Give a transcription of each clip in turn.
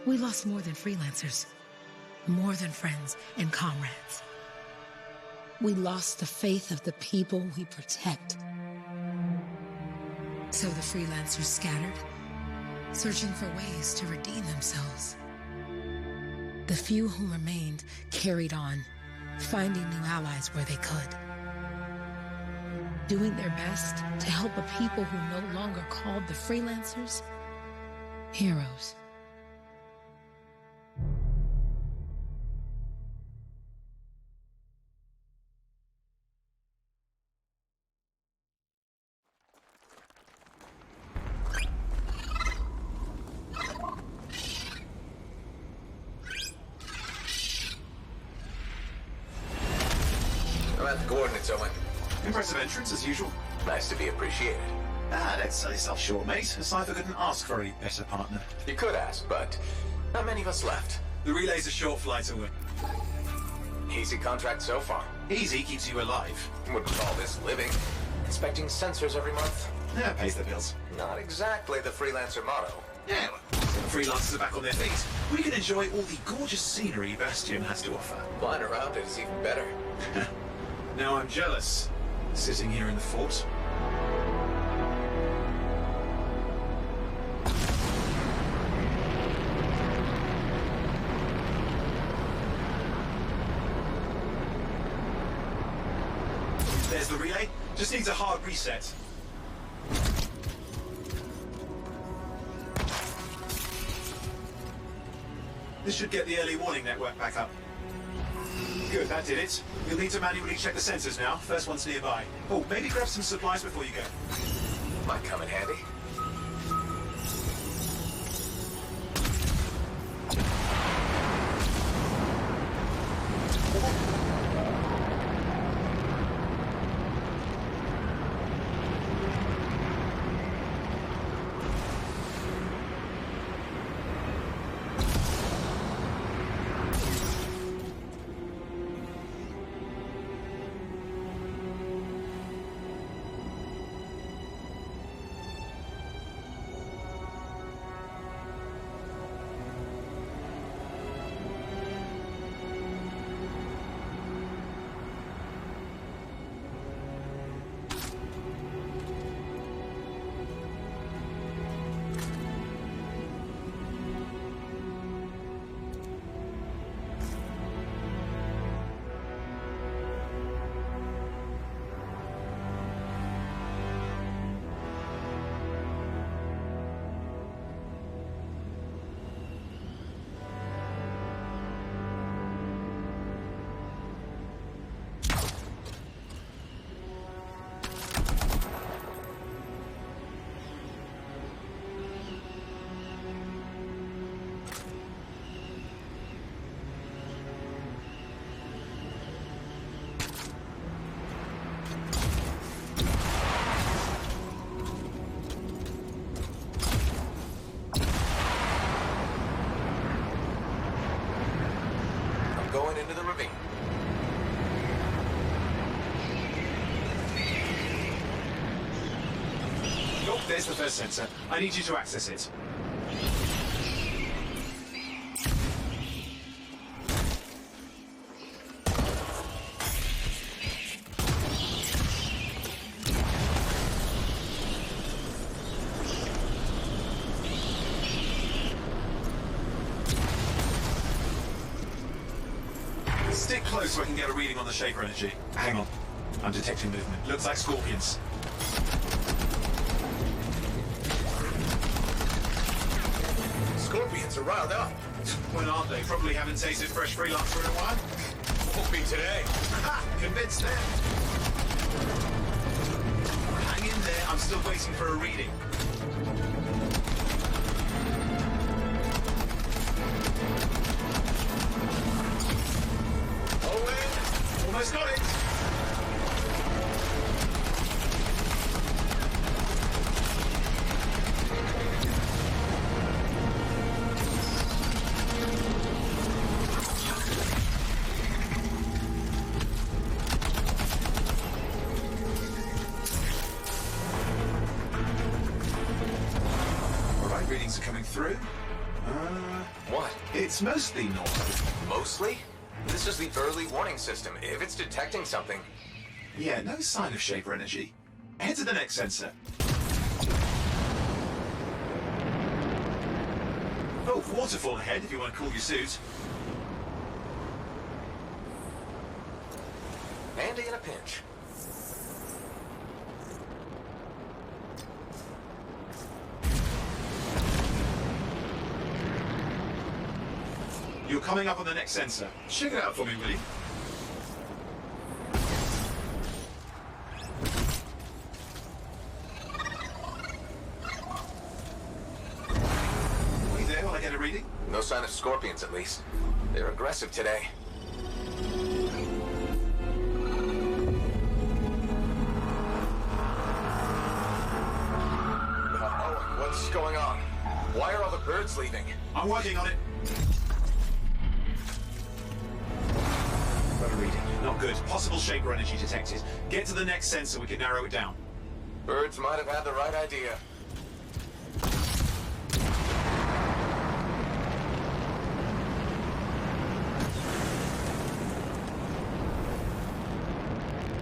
We lost more than freelancers, more than friends and comrades. We lost the faith of the people we protect. So the freelancers scattered, searching for ways to redeem themselves. The few who remained carried on, finding new allies where they could. Doing their best to help a people who no longer called the freelancers heroes. I'm at the coordinates, Owen. Impressive entrance, as usual. Nice to be appreciated. Don't sell yourself short, mate. A cipher couldn't ask for a better partner. You could ask, but not many of us left. The relay's a short flight away. Easy contract so far. Easy keeps you alive. Wouldn't call this living. Inspecting sensors every month. Yeah, pays the bills. Not exactly the freelancer motto. Yeah, well, the freelancers are back on their feet. We can enjoy all the gorgeous scenery Bastion has to offer. Flying around it is even better. Now I'm jealous, sitting here in the fort. There's the relay. Just needs a hard reset. This should get the early warning network back up. Good, that did it. You'll need to manually check the sensors now. First one's nearby. Oh, maybe grab some supplies before you go. Might come in handy. Going into the ravine. Oh, there's the first sensor. I need you to access it. Stick close so I can get a reading on the Shaper energy. Hang on. I'm detecting movement. Looks like scorpions. Scorpions are riled up. When aren't they? Probably haven't tasted fresh freelancer in a while. Won't be today. Ha! Convinced them. Hang in there. I'm still waiting for a reading. Almost got it! All right, readings are coming through. 1 what? It's mostly normal. Mostly? This is the early warning system. If it's detecting something... Yeah, no sign of Shaper energy. Head to the next sensor. Oh, waterfall ahead if you want to cool your suit. Handy in a pinch. You're coming up on the next sensor. Check it out for me, will you? Are you there while I get a reading? No sign of scorpions, at least. They're aggressive today. Oh, what's going on? Why are all the birds leaving? I'm working on it. Got a reading. Not good. Possible Shaper energy detected. Get to the next sensor, we can narrow it down. Birds might have had the right idea.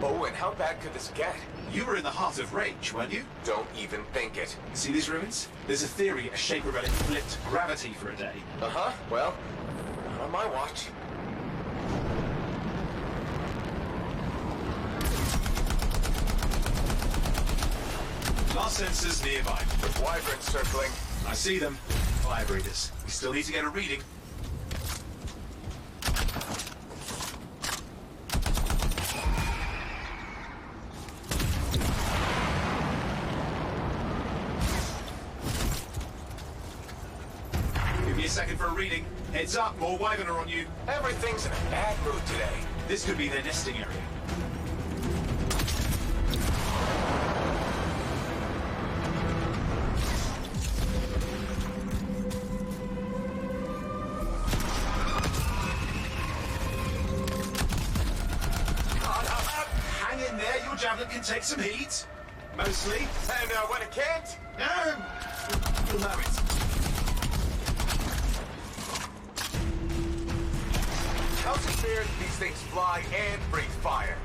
Oh, and how bad could this get? You were in the heart of rage, weren't you? Don't even think it. See these ruins? There's a theory a Shaper relic flipped gravity for a day. Uh-huh. Well, not on my watch. Last sensors nearby. With wyverns circling. I see them. Fire breathers. We still need to get a reading. Give me a second for a reading. Heads up, more wyvern are on you. Everything's in a bad mood today. This could be their nesting area. Hang in there, your javelin can take some heat. Mostly. And when it can't? You'll know it. How's it fair that these things fly and breathe fire?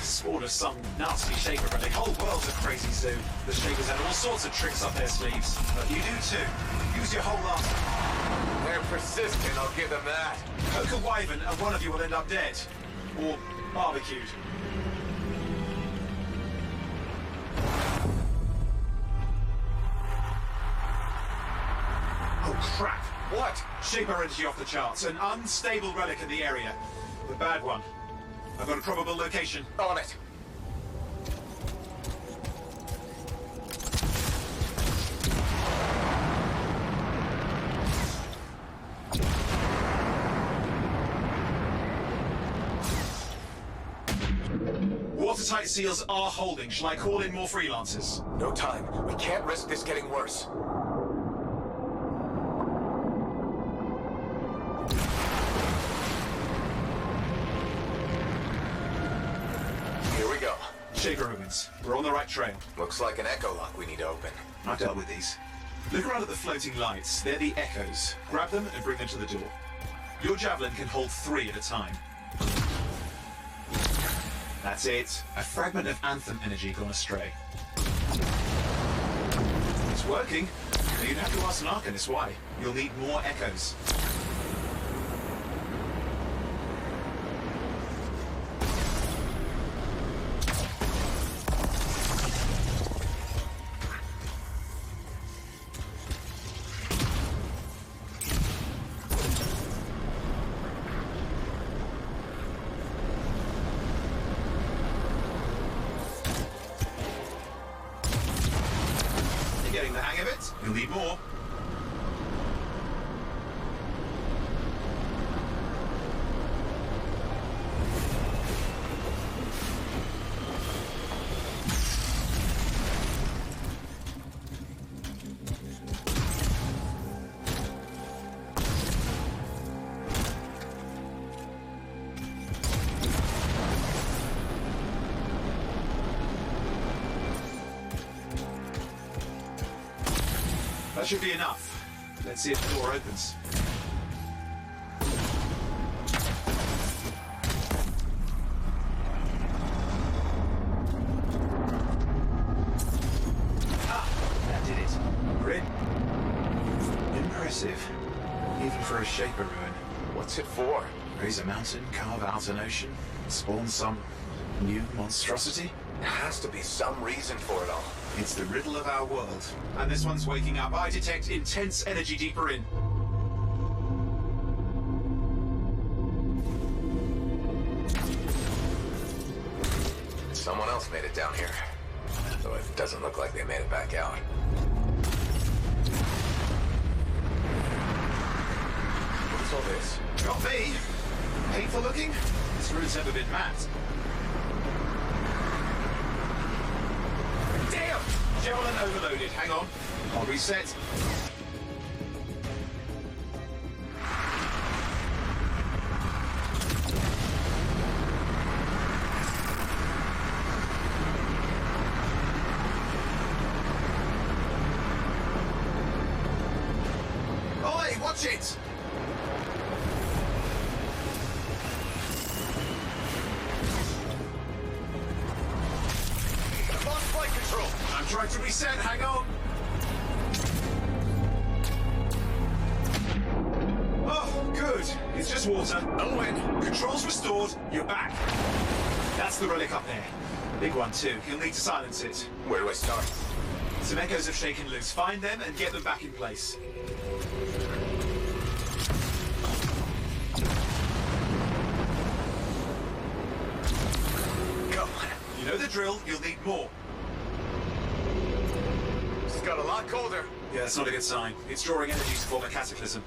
Spawn of some nasty Shaper relic. The whole world's a crazy zoo. The Shapers have all sorts of tricks up their sleeves. But you do too. Use your whole arsenal. They're persistent, I'll give them that. Poke a wyvern and one of you will end up dead. Or barbecued. Oh crap! What? Shaper energy off the charts. An unstable relic in the area. The bad one. I've got a probable location. On it. Watertight seals are holding. Shall I call in more freelancers? No time. We can't risk this getting worse. Here we go. Shaper ruins. We're on the right trail. Looks like an echo lock we need to open. I've dealt with these. Look around at the floating lights. They're the echoes. Grab them and bring them to the door. Your javelin can hold 3 at a time. That's it. A fragment of Anthem energy gone astray. It's working. You'd have to ask an Arcanist why. You'll need more echoes. Getting the hang of it. You'll need more. That should be enough. Let's see if the door opens. Even for a Shaper ruin. What's it for? Raise a mountain, carve out an ocean, spawn some new monstrosity? There has to be some reason for it all. It's the riddle of our world. And this one's waking up. I detect intense energy deeper in. Someone else made it down here. Though it doesn't look like they made it back out. What's all this? Got me! Painful looking? This route's never been mapped. Damn! Javelin overloaded. Hang on. I'll reset. Oi, watch it! I'm trying to reset, hang on! Oh, good. It's just water. No win. Controls restored. You're back. That's the relic up there. Big one, too. You'll need to silence it. Where do I start? Some echoes have shaken loose. Find them and get them back in place. Come on. You know the drill. You'll need more. It's got a lot colder. Yeah, that's not a good sign. It's drawing energy to form a cataclysm.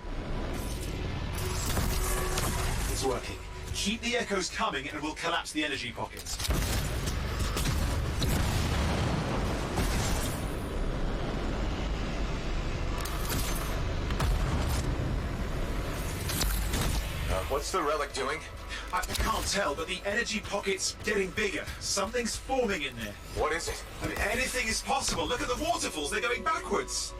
It's working. Keep the echoes coming and we'll collapse the energy pockets. What's the relic doing? I can't tell, but the energy pocket's getting bigger. Something's forming in there. What is it? I mean, anything is possible. Look at the waterfalls. They're going backwards.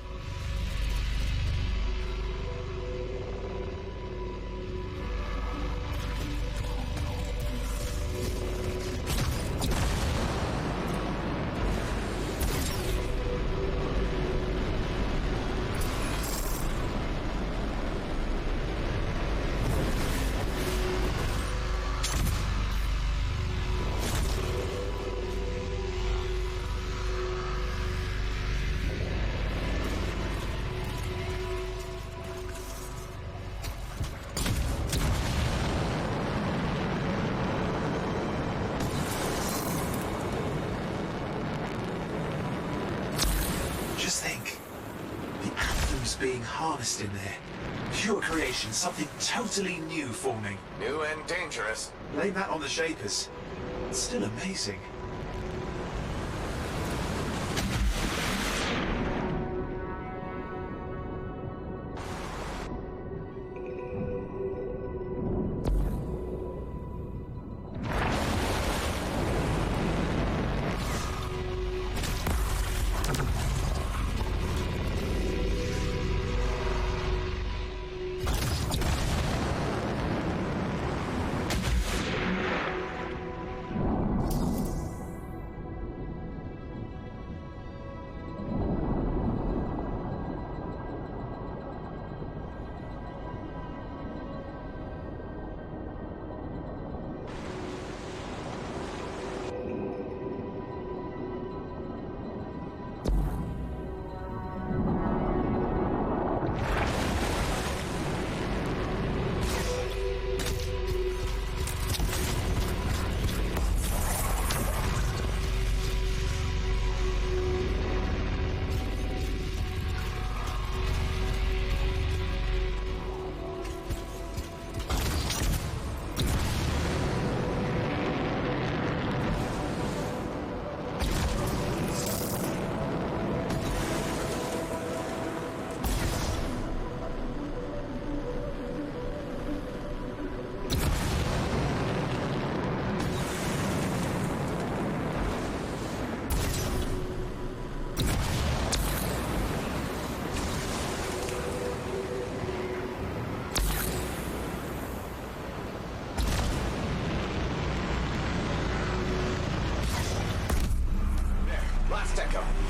Just think. The Anthem's being harnessed in there. Pure creation, something totally new forming. New and dangerous. Blame that on the Shapers. It's still amazing.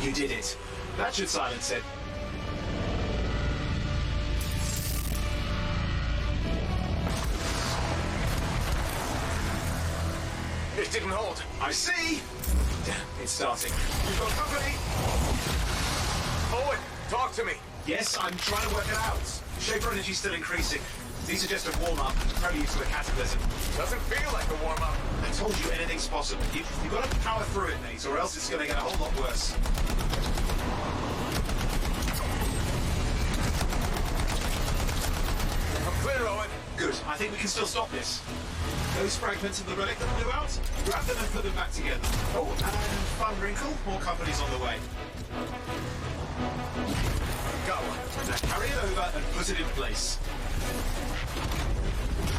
You did it. That should silence it. It didn't hold. I see! Damn, it's starting. We've got company! Owen, talk to me. Yes, I'm trying to work it out. Shaper energy's still increasing. These are just a warm-up, prelude to a cataclysm. Doesn't feel like a warm-up. I told you anything's possible. You've got to power through it, mate, or else it's going to get a whole lot worse. I'm clear, Owen. Good. I think we can still stop this. Those fragments of the relic that blew out, grab them and put them back together. Oh, and fun wrinkle, more company's on the way. Go. Now carry it over and put it in place.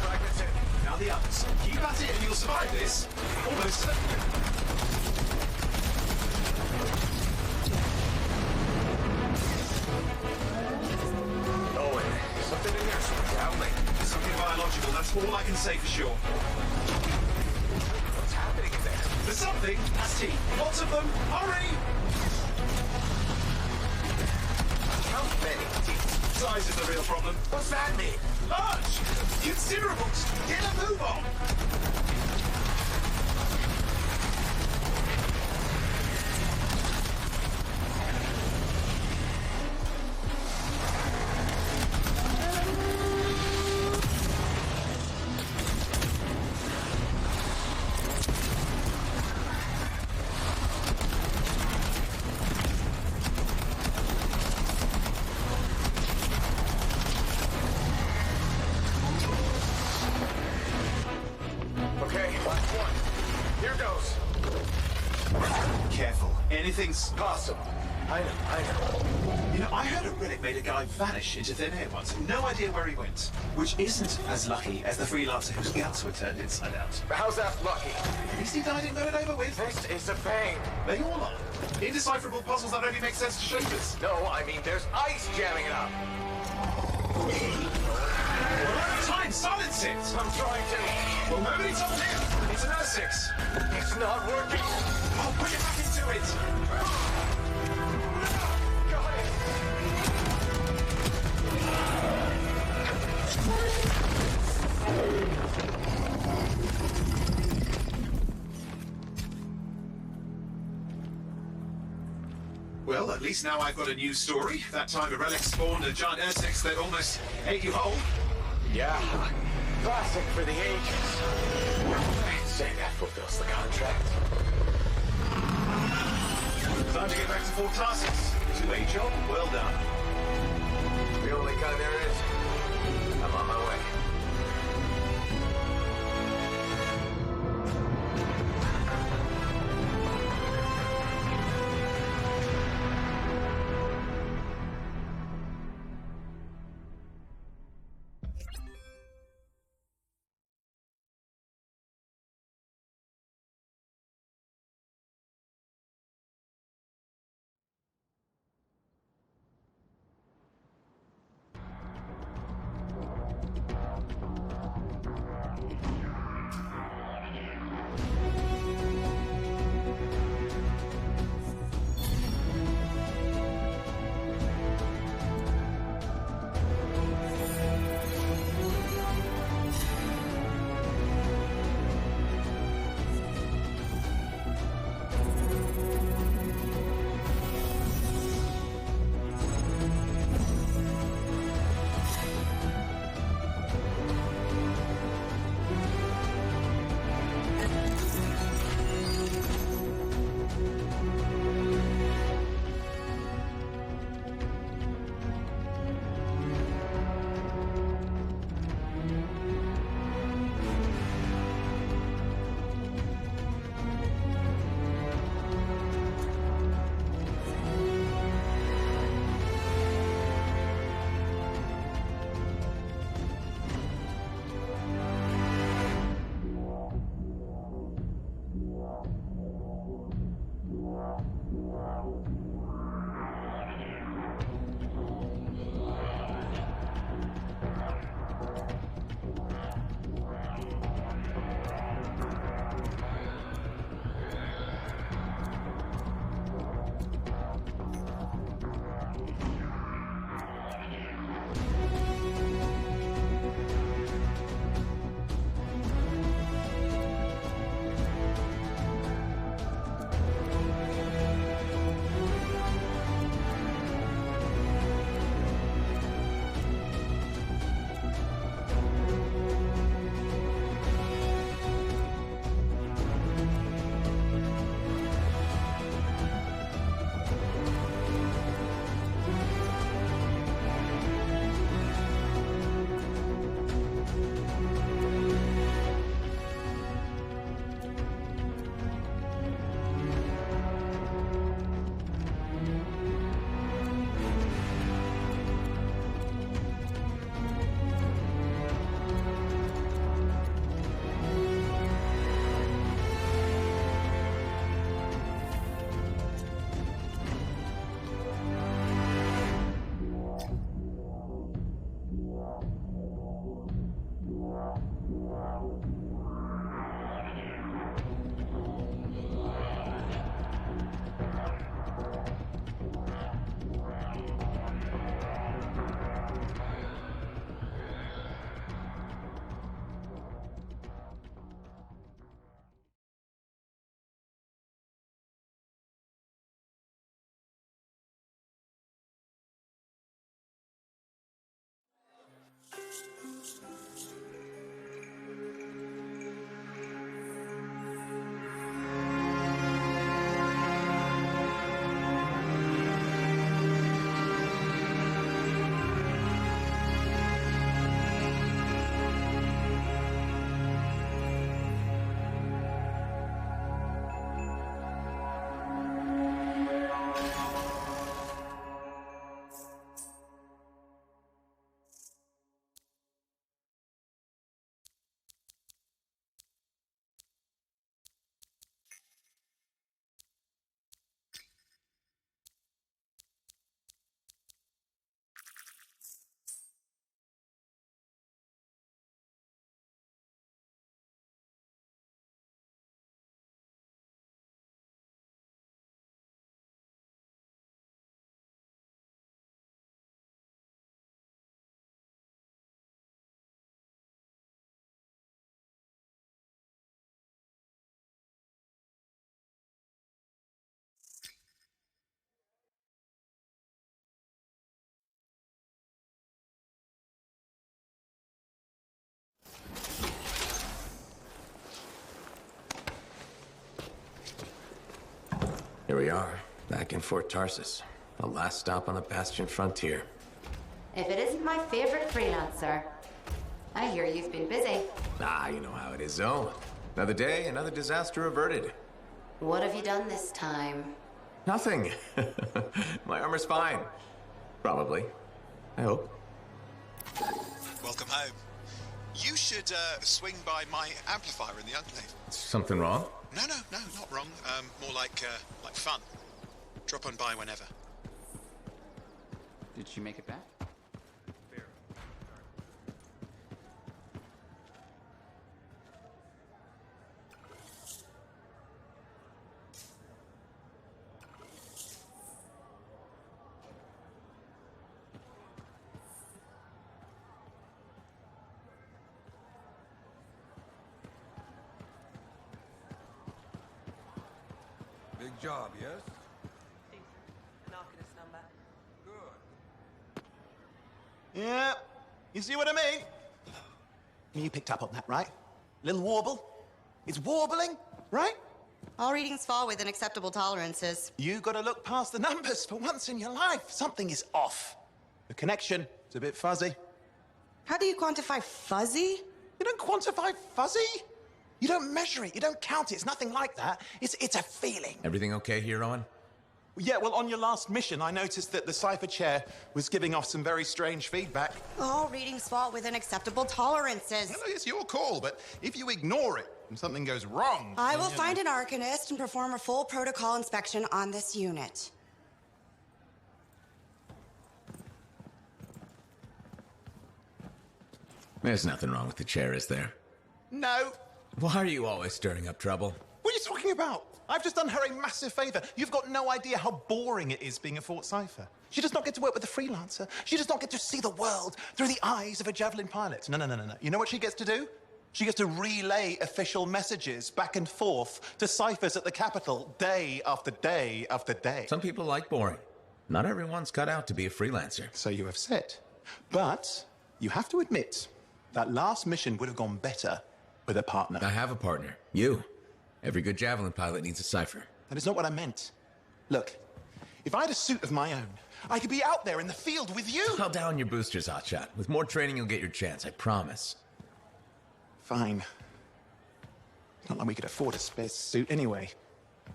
Fragments in. Now the others. Keep at it and you'll survive this. Almost certainly. Owen, something in there somewhere. Help me. Something biological, that's all I can say for sure. What's happening in there? There's something. That's T. Lots of them. Hurry! How many teeth? Size is the real problem. What's that mean? Large! Considerable! Get a move on! Anything's Possible. I know. You know, I heard a relic made a guy vanish into thin air once. No idea where he went. Which isn't as lucky as the freelancer whose guts were turned inside out. But how's that lucky? At least he died and got it over with. This is a pain. They all are. Indecipherable puzzles that only make sense to shapers. No, I mean there's ice jamming it up. Well, time, silence it! I'm trying to. Well, nobody told him. It's an R6. It's not working. I'll put it back into it. Got it. Well, at least now I've got a new story. That time a relic spawned a giant R6 that almost ate you whole. Yeah. Classic for the ages. I'd say that fulfills the contract. Time to get back to Fort Tarsus. To a job well done. The only kind there is. I'm on my way. Here we are, back in Fort Tarsus. The last stop on the Bastion frontier. If it isn't my favorite freelancer. I hear you've been busy. Ah, you know how it is, Zoe. Another day, another disaster averted. What have you done this time? Nothing. My armor's fine. Probably. I hope. Welcome home. You should swing by my amplifier in the Enclave. Something wrong? No, not wrong. More like fun. Drop on by whenever. Did she make it back? Big job, yes? An Arcanist number. Good. Yeah, you see what I mean? You picked up on that, right? Little warble. It's warbling, right? All readings fall within acceptable tolerances. You gotta look past the numbers for once in your life. Something is off. The connection is a bit fuzzy. How do you quantify fuzzy? You don't quantify fuzzy. You don't measure it. You don't count it. It's nothing like that. It's a feeling. Everything okay here, Owen? Yeah, well, on your last mission, I noticed that the cipher chair was giving off some very strange feedback. All readings fall within acceptable tolerances. Well, it's your call, but if you ignore it and something goes wrong... I will find an Arcanist and perform a full protocol inspection on this unit. There's nothing wrong with the chair, is there? No. Why are you always stirring up trouble? What are you talking about? I've just done her a massive favor. You've got no idea how boring it is being a Fort Cipher. She does not get to work with a freelancer. She does not get to see the world through the eyes of a javelin pilot. No. You know what she gets to do? She gets to relay official messages back and forth to ciphers at the Capitol day after day after day. Some people like boring. Not everyone's cut out to be a freelancer. So you have said. But you have to admit, that last mission would have gone better with a partner. I have a partner. You. Every good javelin pilot needs a cipher. That is not what I meant. Look, if I had a suit of my own, I could be out there in the field with you. I'll down your boosters, Hotshot. With more training, you'll get your chance, I promise. Fine. Not like we could afford a spare suit anyway.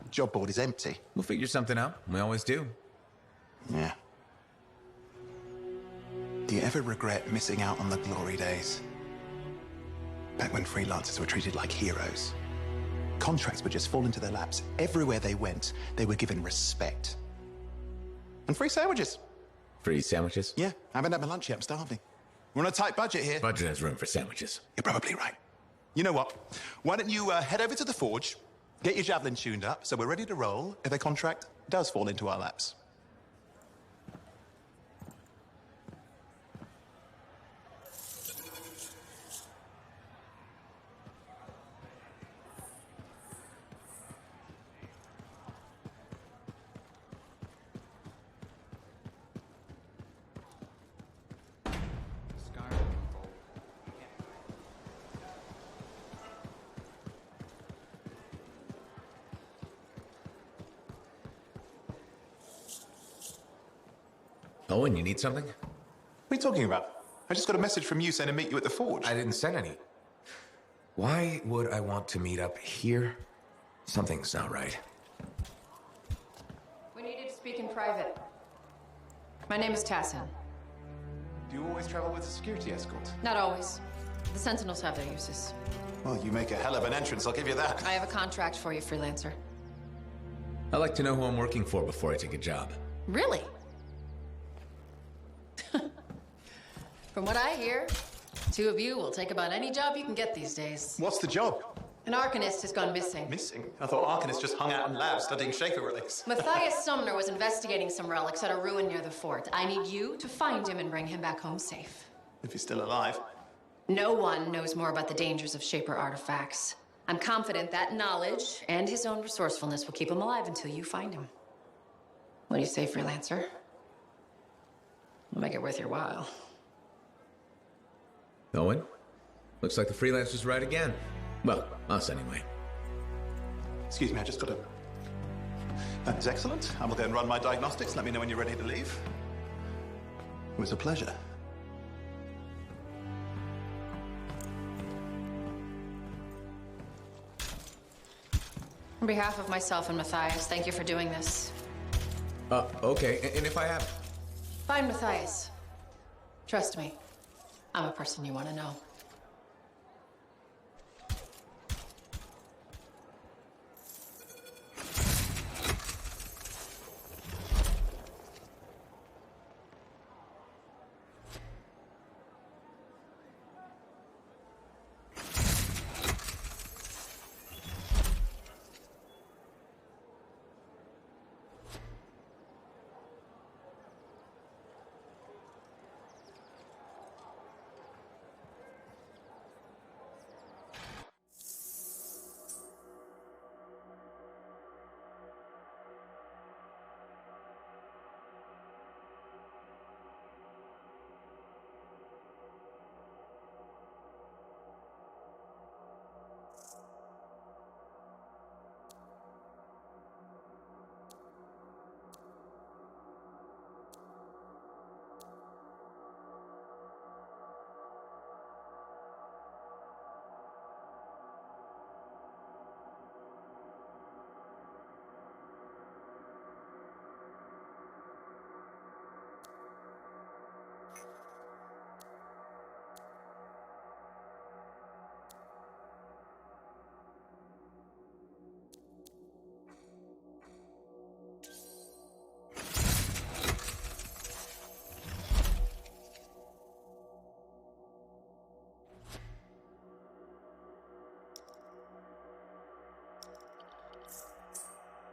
The job board is empty. We'll figure something out. We always do. Yeah. Do you ever regret missing out on the glory days? Back when freelancers were treated like heroes. Contracts would just fall into their laps. Everywhere they went, they were given respect. And free sandwiches. Free sandwiches? Yeah, I haven't had my lunch yet. I'm starving. We're on a tight budget here. Budget has room for sandwiches. You're probably right. You know what? Why don't you head over to the forge, get your javelin tuned up, so we're ready to roll if a contract does fall into our laps. Owen, you need something? What are you talking about? I just got a message from you saying to meet you at the forge. I didn't send any. Why would I want to meet up here? Something's not right. We needed to speak in private. My name is Tassin. Do you always travel with a security escort? Not always. The Sentinels have their uses. Well, you make a hell of an entrance, I'll give you that. I have a contract for you, freelancer. I like to know who I'm working for before I take a job. Really? From what I hear, two of you will take about any job you can get these days. What's the job? An Arcanist has gone missing. Missing? I thought Arcanists just hung out in labs studying Shaper relics. Matthias Sumner was investigating some relics at a ruin near the fort. I need you to find him and bring him back home safe. If he's still alive. No one knows more about the dangers of Shaper artifacts. I'm confident that knowledge and his own resourcefulness will keep him alive until you find him. What do you say, freelancer? We'll make it worth your while. Owen? Looks like the freelancer's right again. Well, us anyway. Excuse me, I just got to... That is excellent. I will go and run my diagnostics. Let me know when you're ready to leave. It was a pleasure. On behalf of myself and Matthias, thank you for doing this. Okay. And if I have... Find Matthias. Trust me, I'm a person you want to know.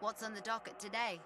What's on the docket today?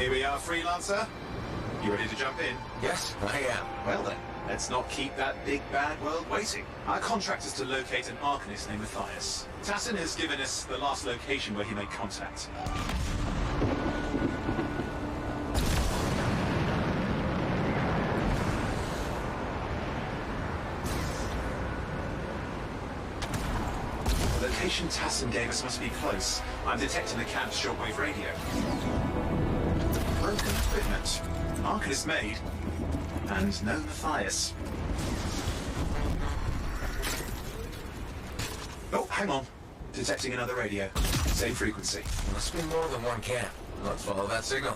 Here we are, Freelancer. You ready to jump in? Yes, I am. Well then, let's not keep that big bad world waiting. Our contract is to locate an Arcanist named Matthias. Tassin has given us the last location where he made contact. The location Tassin gave us must be close. I'm detecting the camp's shortwave radio. Broken equipment. Arcanist made. And no Matthias. Oh, hang on. Detecting another radio. Same frequency. Must be more than one camp. Let's follow that signal.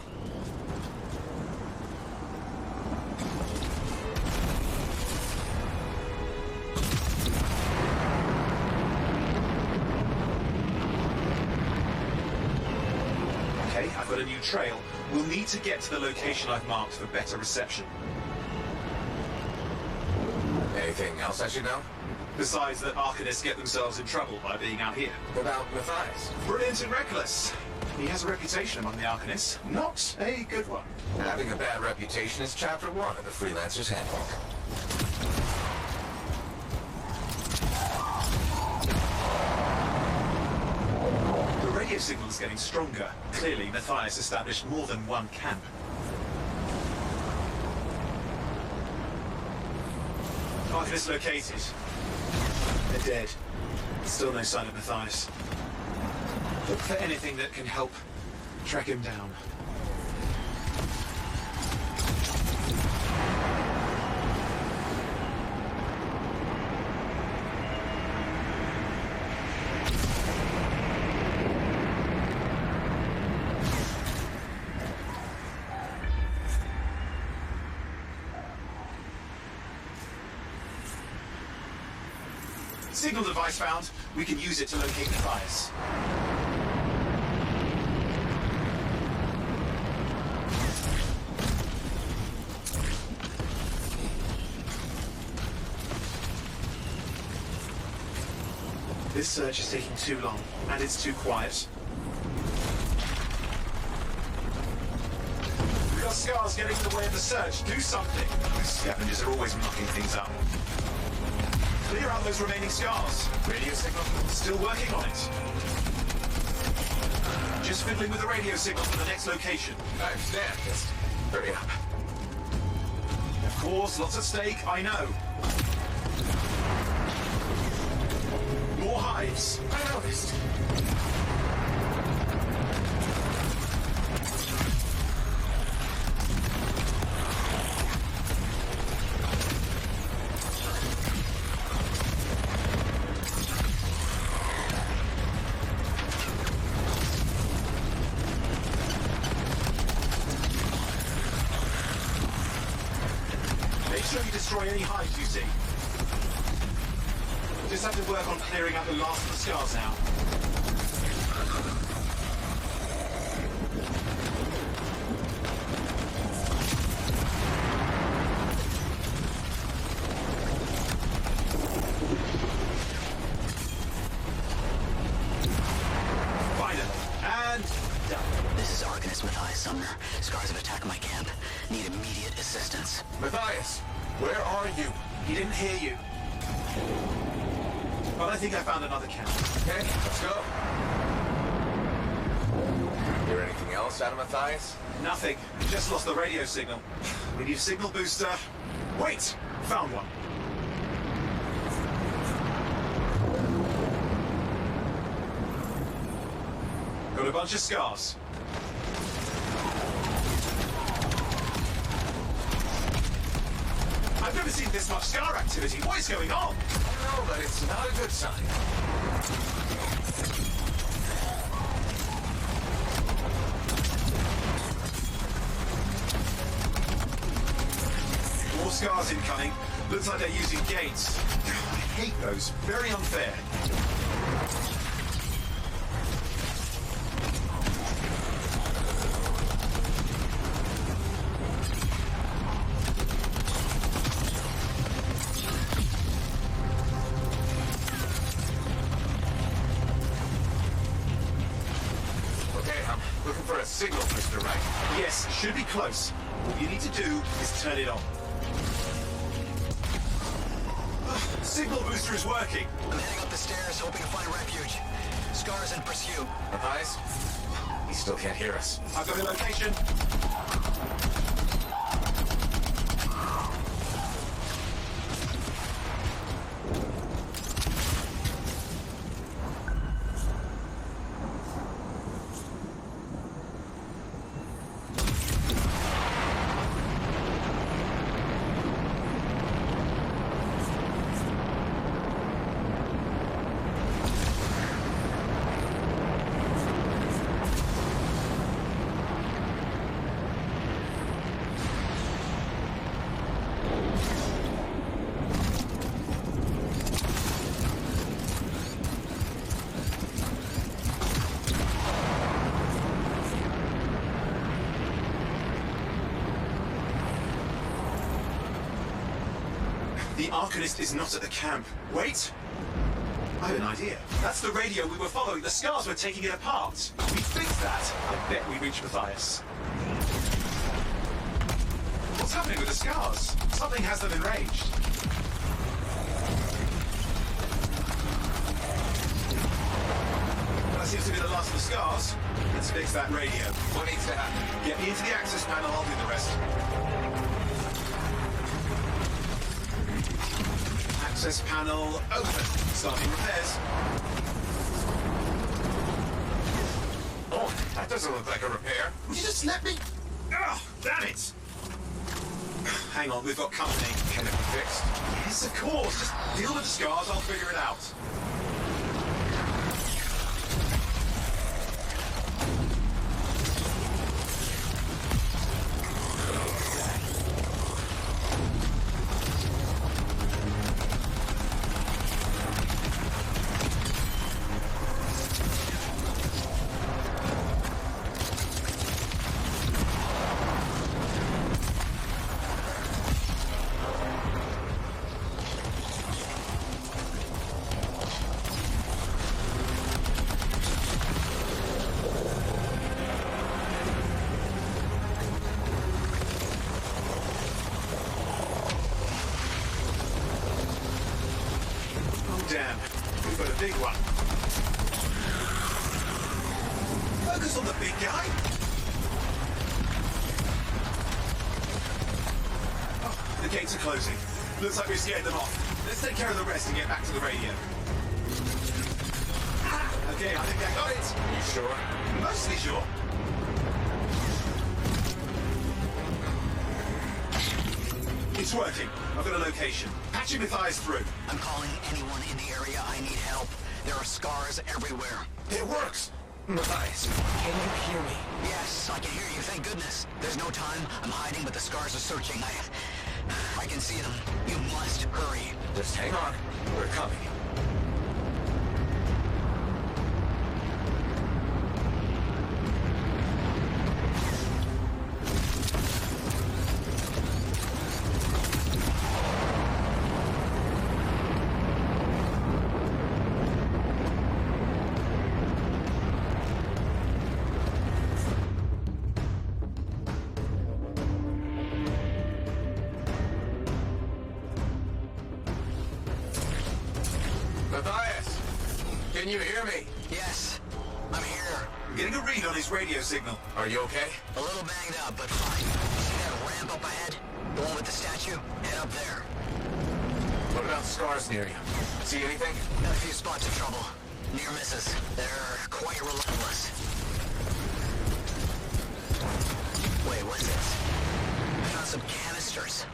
Okay, I've got a new trail. We'll need to get to the location I've marked for better reception. Anything else I should know? Besides that Arcanists get themselves in trouble by being out here. About Matthias? Brilliant and reckless. He has a reputation among the Arcanists. Not a good one. Having a bad reputation is chapter 1 of the Freelancer's Handbook. The radio signal is getting stronger. Clearly, Matthias established more than one camp. Arcanist located. They're dead. Still no sign of Matthias. Look for anything that can help track him down. Signal device found. We can use it to locate Matthias. This search is taking too long, and it's too quiet. We've got scars getting in the way of the search. Do something. These scavengers are always mucking things up. Clear out those remaining scars. Radio signal. Still working on it. Just fiddling with the radio signal for the next location. I understand. Just hurry up. Of course, lots at stake, I know. More hives. I noticed. Make sure you destroy any hives you see. Just have to work on clearing out the last of the scars now. Finally. And done. This is Arcanist Matthias Sumner. Scars have attacked my camp. Need immediate assistance. Matthias, where are you? He didn't hear you. But I think I found another camp. Okay, let's go. Hear anything else out of Matthias? Nothing. Just lost the radio signal. We need a signal booster. Wait! Found one. Got a bunch of scars. I've never seen this much scar activity. What is going on? No, but it's not a good sign. More scars incoming. Looks like they're using gates. I hate those. Very unfair. Okay, I'm looking for for a signal booster, right? Yes, should be close. All you need to do is turn it on. Signal booster is working. I'm heading up the stairs, hoping to find refuge. Scars in pursuit. Matthias? He still can't hear us. I've got a location. The Arcanist is not at the camp. Wait! I have an idea. That's the radio we were following. The Scars were taking it apart. We fixed that. I bet we reach Matthias. What's happening with the Scars? Something has them enraged. That seems to be the last of the Scars. Let's fix that radio. What needs to happen? Get me into the access panel, I'll do the rest. Access panel open. Starting repairs. Oh, that doesn't look like a repair. Would you just let me? Oh, damn it! Hang on, we've got company. Can it be fixed? Yes, of course. Just deal with the Scars, I'll figure it out. Damn, we've got a big one. Focus on the big guy. Oh, the gates are closing. Looks like we scared them off. Let's take care of the rest and get back to the radio. Okay, I think I got it. You sure? Mostly sure. It's working. I've got a location. Patching Matthias through. I'm calling anyone in the area. I need help. There are Scars everywhere. It works! Matthias, can you hear me? Yes, I can hear you, thank goodness. There's no time. I'm hiding, but the Scars are searching. I can see them. You must hurry. Just hang on. We're coming. Matthias, can you hear me? Yes, I'm here. I'm getting a read on his radio signal. Are you okay? A little banged up, but fine. See that ramp up ahead? The one with the statue? Head up there. What about Scars near you? See anything? Got a few spots of trouble. Near misses. They're quite relentless. Wait, what's this? I found some canisters.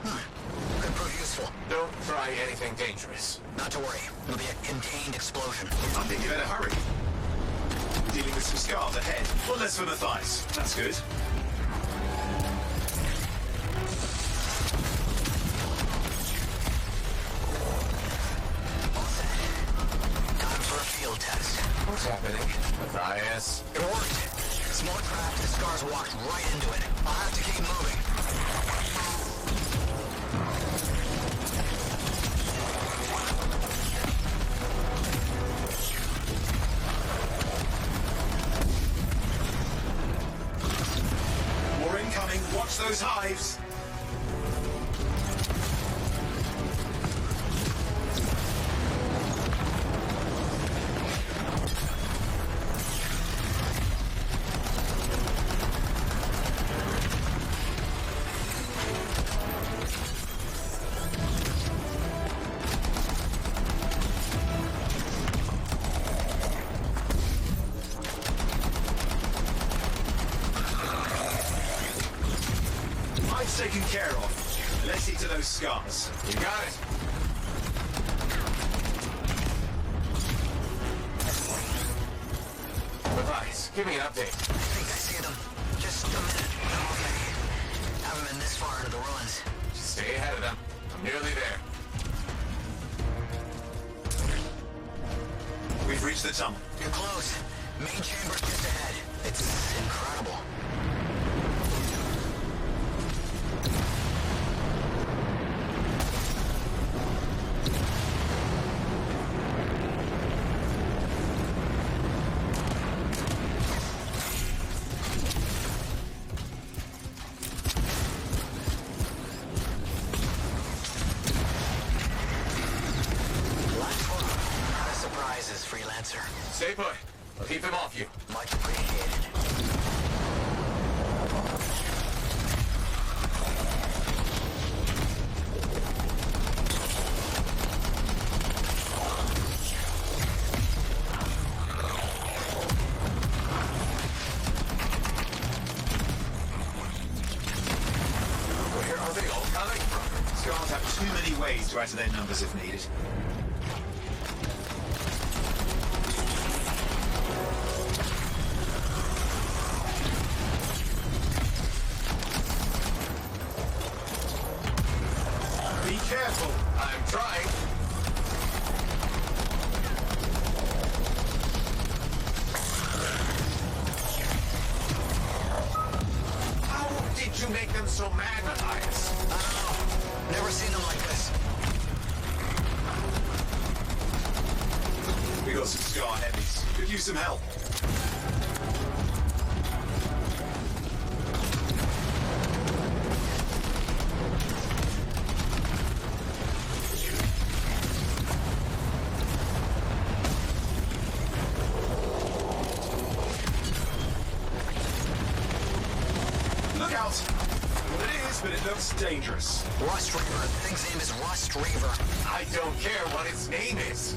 Could prove useful. Don't try anything dangerous. Not to worry. It'll be a contained explosion. I think you better hurry. Dealing with some Scars ahead. One less for Matthias. That's good. All set. Time for a field test. What's happening? Matthias? It worked. Small craft, the Scars walked right into it. I'll have to keep moving. Watch those hives. Taken care of. Let's see to those scars. You got it. Levi's, give me an update. I think I see them. Just a minute. I'm okay. Haven't been this far into the ruins. Just stay ahead of them. I'm nearly there. We've reached the tunnel. You're close. Main chamber just ahead. It's incredible. Freelancer. Stay put. I'll keep them off you. Much appreciated. Where are they all coming from? Scars have too many ways to add to their numbers if needed. Careful. I'm trying. How did you make them so mad, Matthias? I don't know. Never seen them like this. We got some scar heavies. Could use some help. Look out! Well, it is, but it looks dangerous. Rust Reaver. The thing's name is Rust Reaver. I don't care what its name is.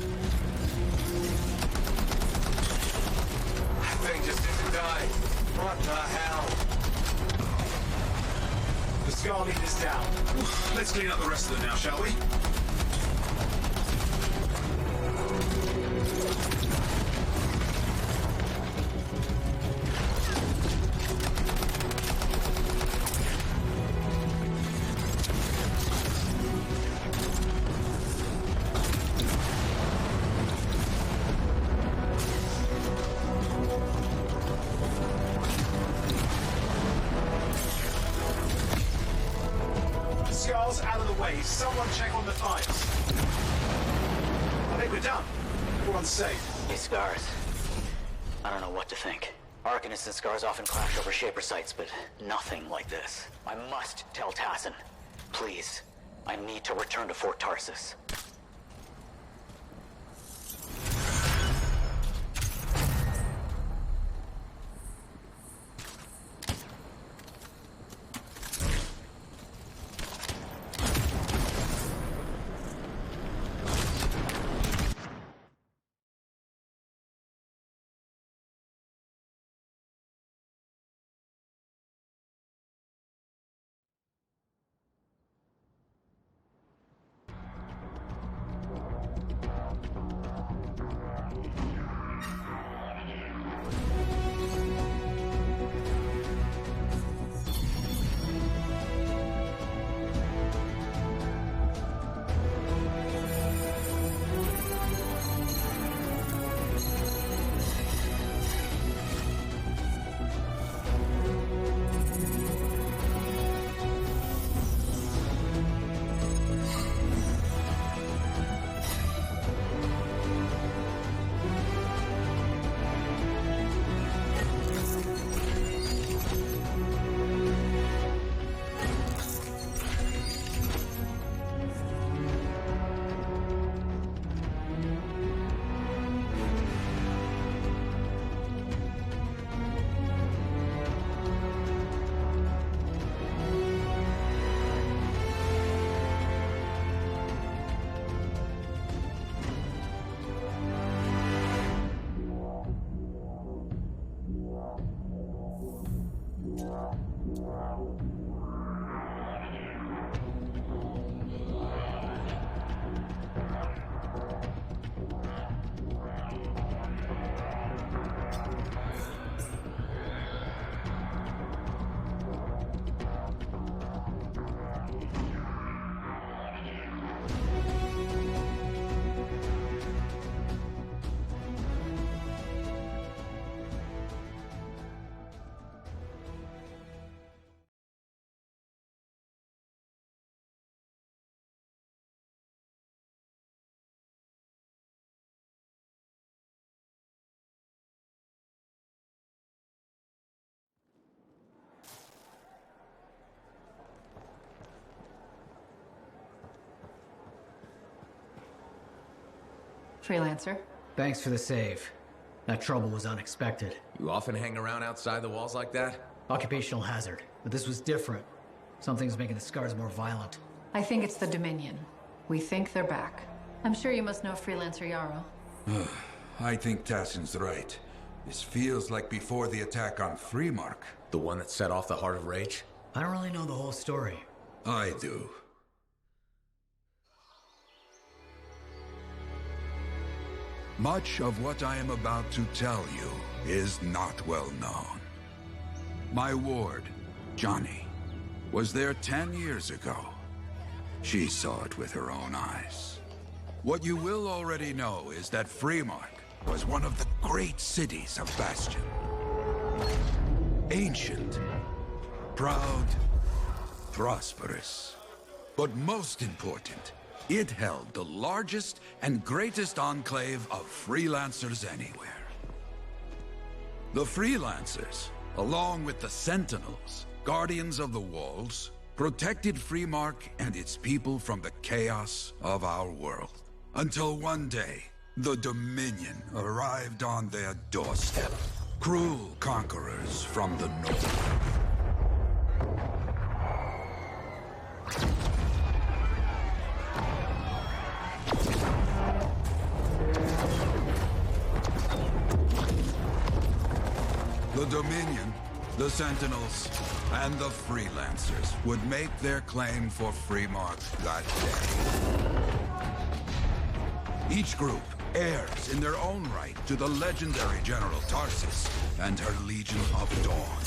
That thing just didn't die. What the hell? The scar leader's down. Let's clean up the rest of them now, shall we? Scars out of the way. Someone check on the fires. I think we're done. Everyone's safe. These scars. I don't know what to think. Arcanists and scars often clash over Shaper sites, but nothing like this. I must tell Tassin. Please. I need to return to Fort Tarsus. Freelancer. Thanks for the save. That trouble was unexpected. You often hang around outside the walls like that? Occupational hazard, but this was different. Something's making the scars more violent. I think it's the Dominion. We think they're back. I'm sure you must know Freelancer Yarrow. I think Tassin's right. This feels like before the attack on Freemark. The one that set off the Heart of Rage? I don't really know the whole story. I do. Much of what I am about to tell you is not well known. My ward, Johnny, was there 10 years ago. She saw it with her own eyes. What you will already know is that Freemark was one of the great cities of Bastion. Ancient, proud, prosperous. But most important, it held the largest and greatest enclave of freelancers anywhere. The freelancers, along with the Sentinels, guardians of the walls, protected Freemark and its people from the chaos of our world. Until one day, the Dominion arrived on their doorstep. Cruel conquerors from the north. The Dominion, the Sentinels, and the Freelancers would make their claim for Freemark that day. Each group heirs in their own right to the legendary General Tarsus and her Legion of Dawn.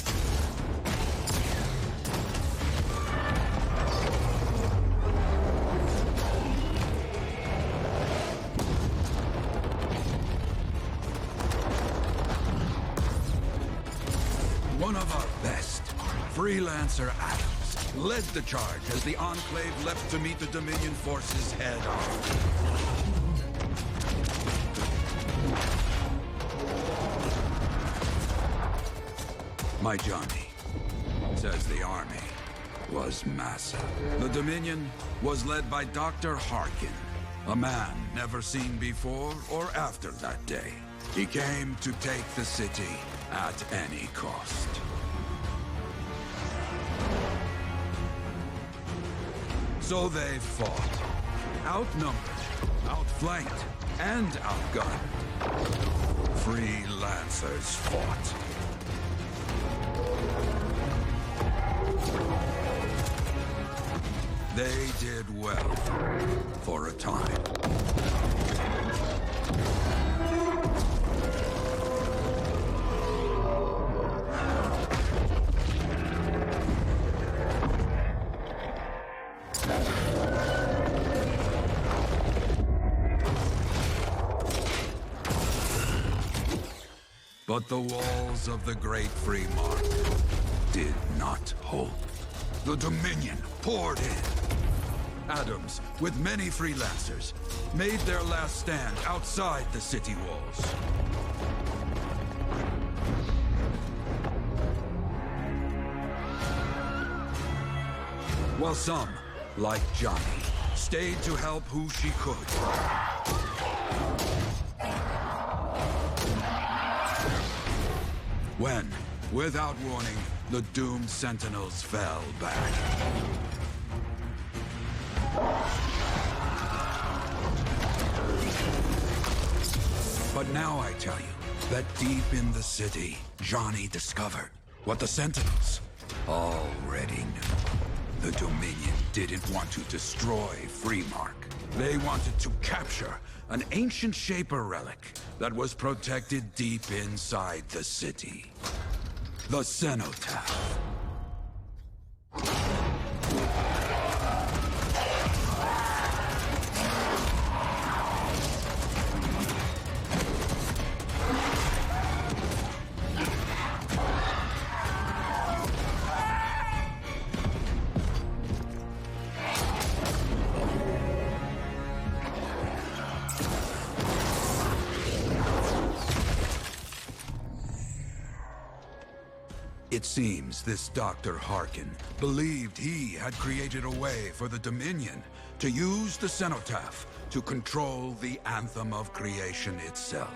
One of our best, Freelancer Adams, led the charge as the Enclave left to meet the Dominion forces head-on. My Johnny says the army was massive. The Dominion was led by Dr. Harkin, a man never seen before or after that day. He came to take the city at any cost. So they fought. Outnumbered, outflanked, and outgunned. Freelancers fought. They did well for a time. But the walls of the Great Freemark did not hold. The Dominion poured in. Adams, with many freelancers, made their last stand outside the city walls. While some, like Johnny, stayed to help who she could. When, without warning, the doomed Sentinels fell back. But now I tell you that deep in the city, Johnny discovered what the Sentinels already knew. The Dominion didn't want to destroy Freemark. They wanted to capture an ancient Shaper relic that was protected deep inside the city. The Cenotaph. It seems this Dr. Harkin believed he had created a way for the Dominion to use the cenotaph to control the Anthem of creation itself.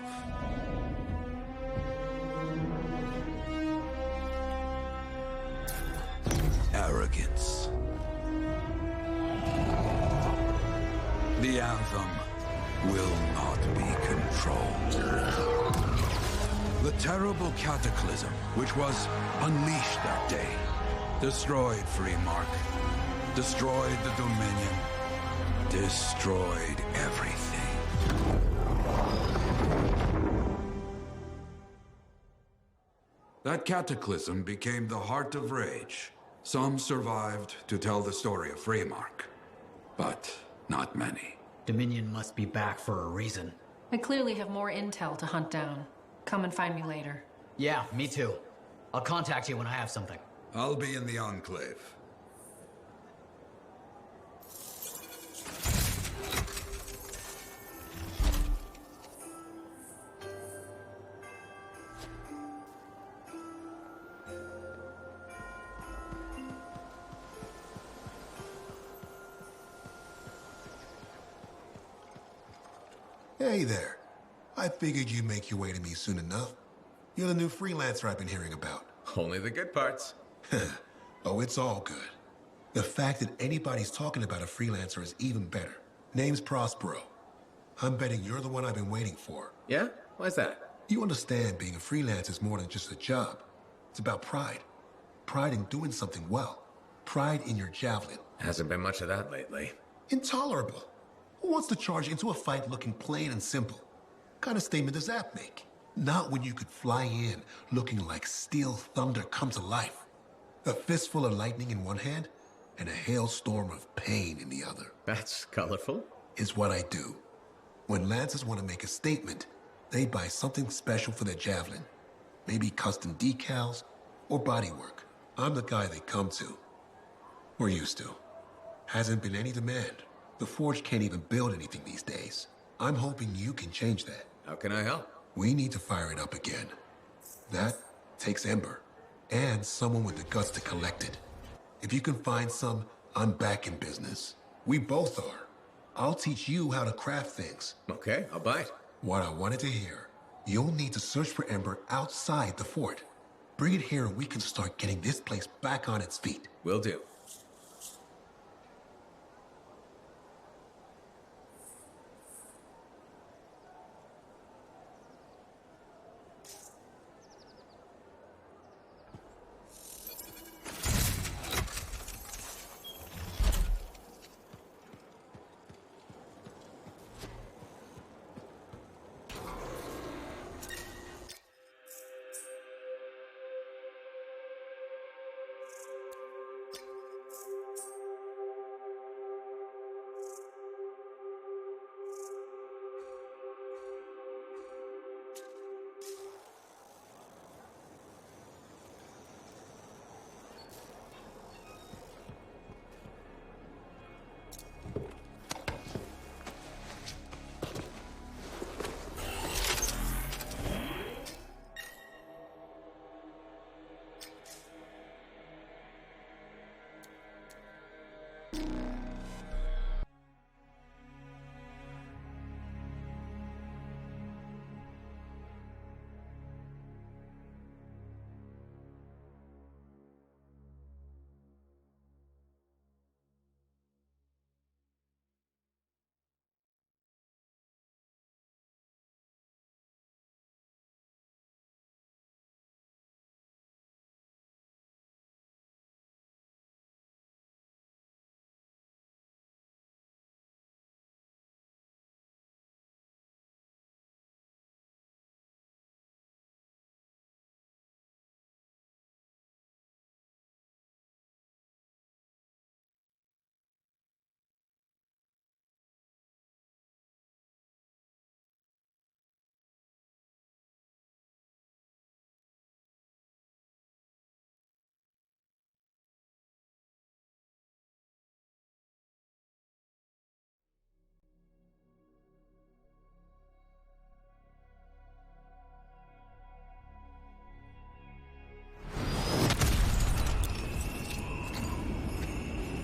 Arrogance. The Anthem will not be controlled. The terrible cataclysm, which was unleashed that day, destroyed Freemark, destroyed the Dominion, destroyed everything. That cataclysm became the heart of rage. Some survived to tell the story of Freemark, but not many. Dominion must be back for a reason. I clearly have more intel to hunt down. Come and find me later. Yeah, me too. I'll contact you when I have something. I'll be in the Enclave. Hey there. I figured you'd make your way to me soon enough. You're the new freelancer I've been hearing about. Only the good parts. Oh, it's all good. The fact that anybody's talking about a freelancer is even better. Name's Prospero. I'm betting you're the one I've been waiting for. Yeah? Why's that? You understand being a freelancer is more than just a job. It's about pride. Pride in doing something well. Pride in your javelin. Hasn't been much of that lately. Intolerable. Who wants to charge into a fight looking plain and simple? What kind of statement does that make? Not when you could fly in looking like steel thunder come to life. A fistful of lightning in one hand and a hailstorm of pain in the other. That's colorful. Is what I do. When Lancers want to make a statement, they buy something special for their javelin. Maybe custom decals or bodywork. I'm the guy they come to. We're used to. Hasn't been any demand. The Forge can't even build anything these days. I'm hoping you can change that. How can I help? We need to fire it up again. That takes Ember, and someone with the guts to collect it. If you can find some, I'm back in business. We both are. I'll teach you how to craft things. Okay, I'll bite. What I wanted to hear. You'll need to search for Ember outside the fort. Bring it here and we can start getting this place back on its feet. Will do.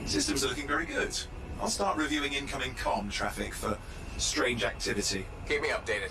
Systems are looking very good. I'll start reviewing incoming comm traffic for strange activity. Keep me updated.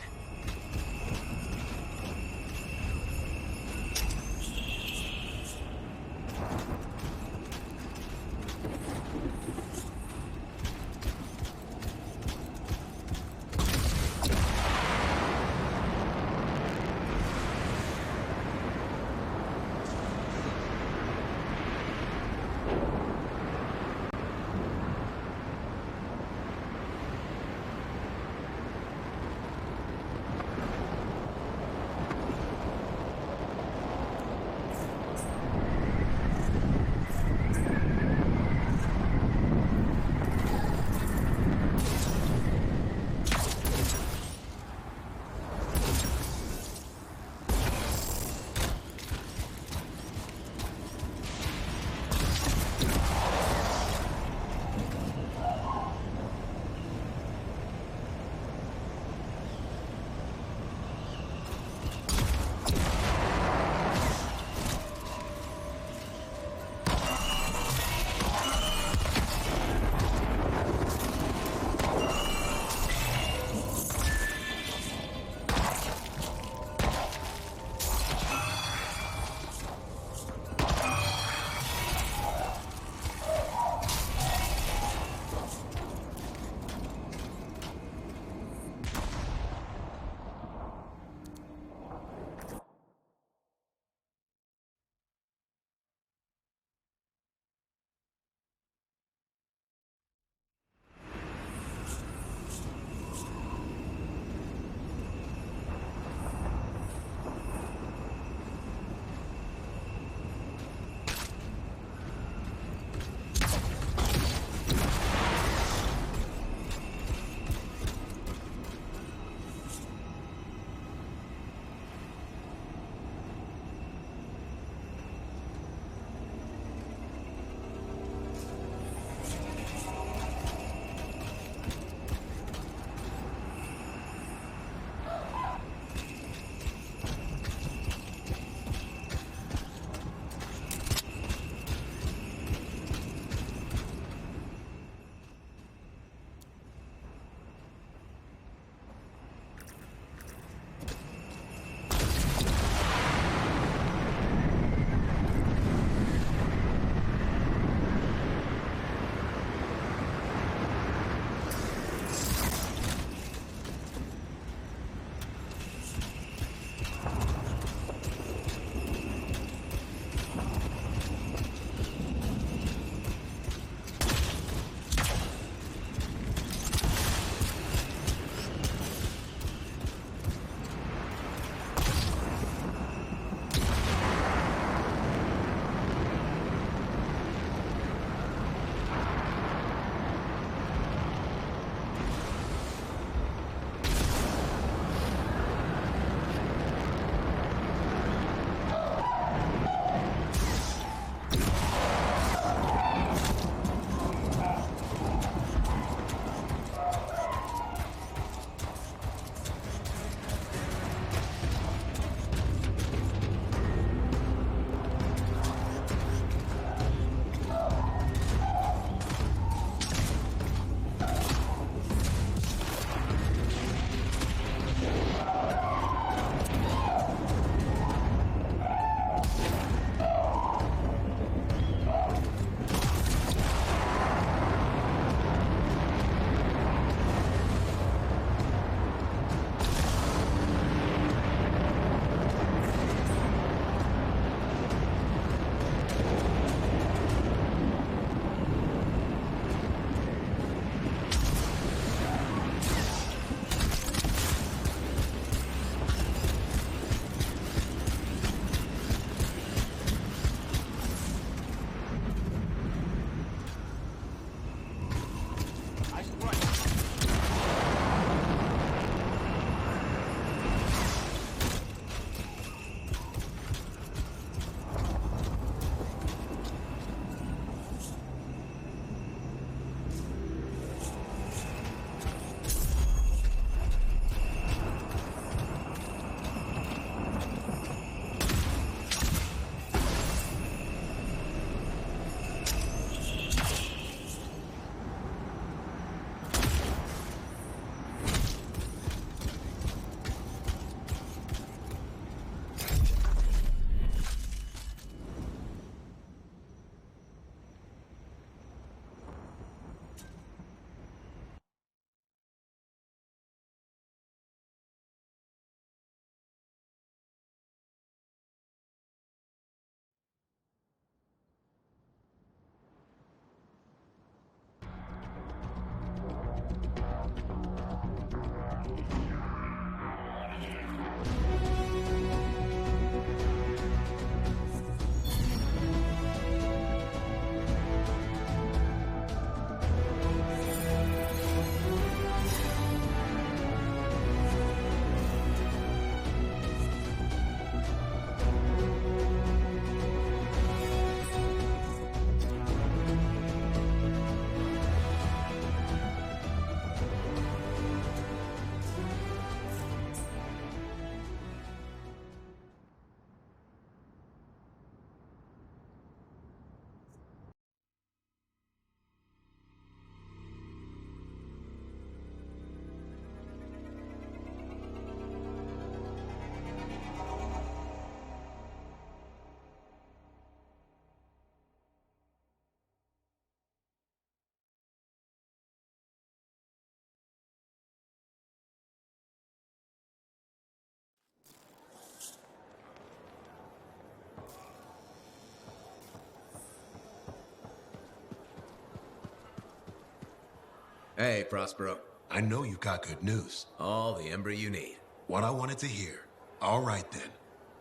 Hey, Prospero. I know you got good news. All the ember you need. What I wanted to hear. All right, then.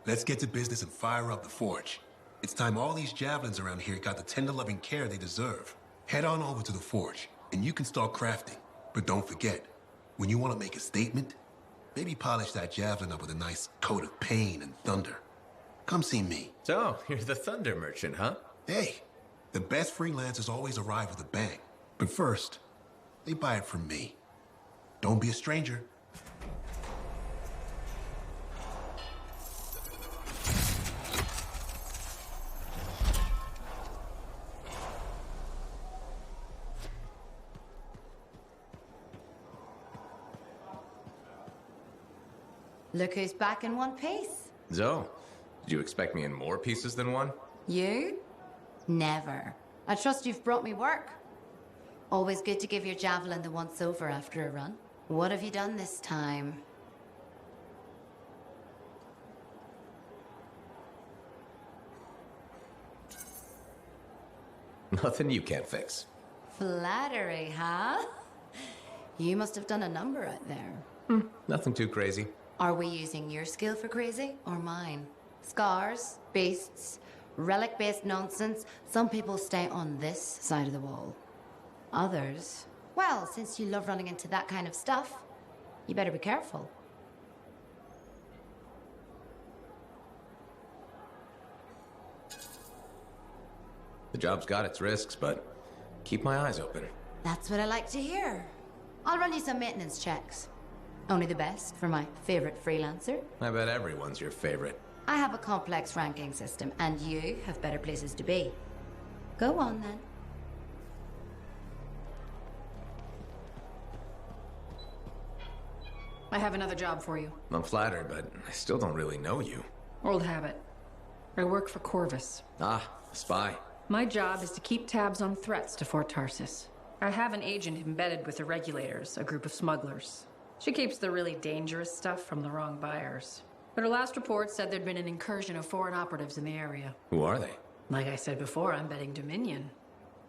Let's get to business and fire up the forge. It's time all these javelins around here got the tender loving care they deserve. Head on over to the forge, and you can start crafting. But don't forget, when you want to make a statement, maybe polish that javelin up with a nice coat of pain and thunder. Come see me. So, you're the thunder merchant, huh? Hey, the best freelancers always arrive with a bang. But first, they buy it from me. Don't be a stranger. Look who's back in one piece. Zo, did you expect me in more pieces than one? You? Never. I trust you've brought me work. Always good to give your javelin the once over after a run. What have you done this time? Nothing you can't fix. Flattery, huh? You must have done a number out there. Nothing too crazy. Are we using your skill for crazy or mine? Scars, beasts, relic-based nonsense. Some people stay on this side of the wall. Others, well, since you love running into that kind of stuff, you better be careful. The job's got its risks, but keep my eyes open. That's what I like to hear. I'll run you some maintenance checks. Only the best for my favorite freelancer. I bet everyone's your favorite. I have a complex ranking system, and you have better places to be. Go on, then. I have another job for you. I'm flattered, but I still don't really know you. Old habit. I work for Corvus. Ah, a spy. My job is to keep tabs on threats to Fort Tarsis. I have an agent embedded with the regulators, a group of smugglers. She keeps the really dangerous stuff from the wrong buyers. But her last report said there'd been an incursion of foreign operatives in the area. Who are they? Like I said before, I'm betting Dominion.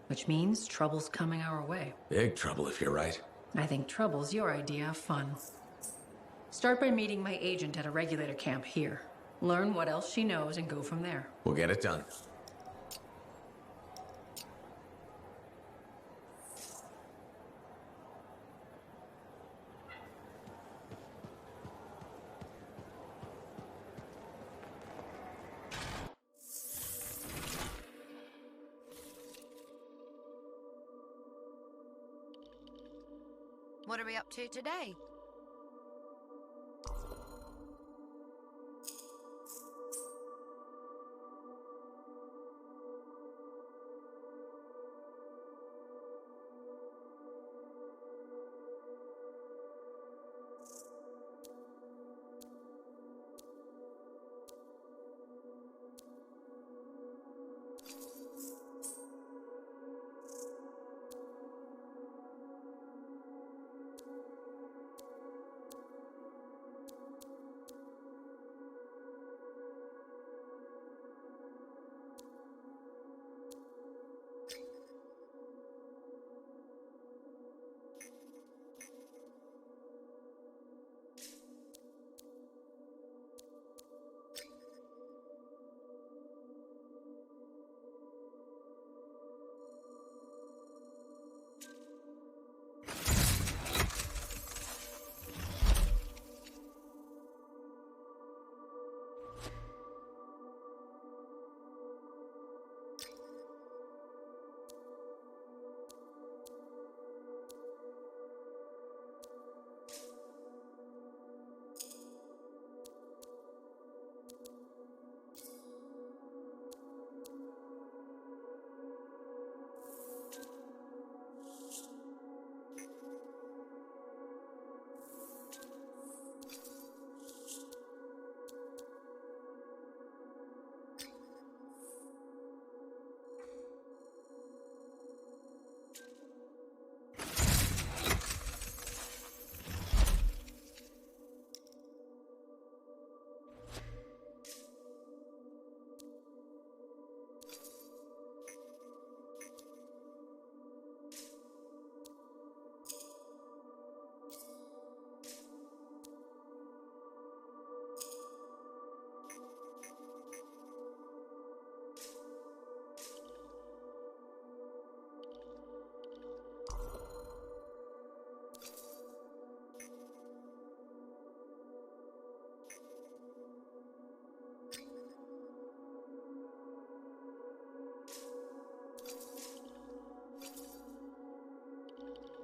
Which means trouble's coming our way. Big trouble if you're right. I think trouble's your idea of fun. Start by meeting my agent at a regulator camp here. Learn what else she knows and go from there. We'll get it done. What are we up to today?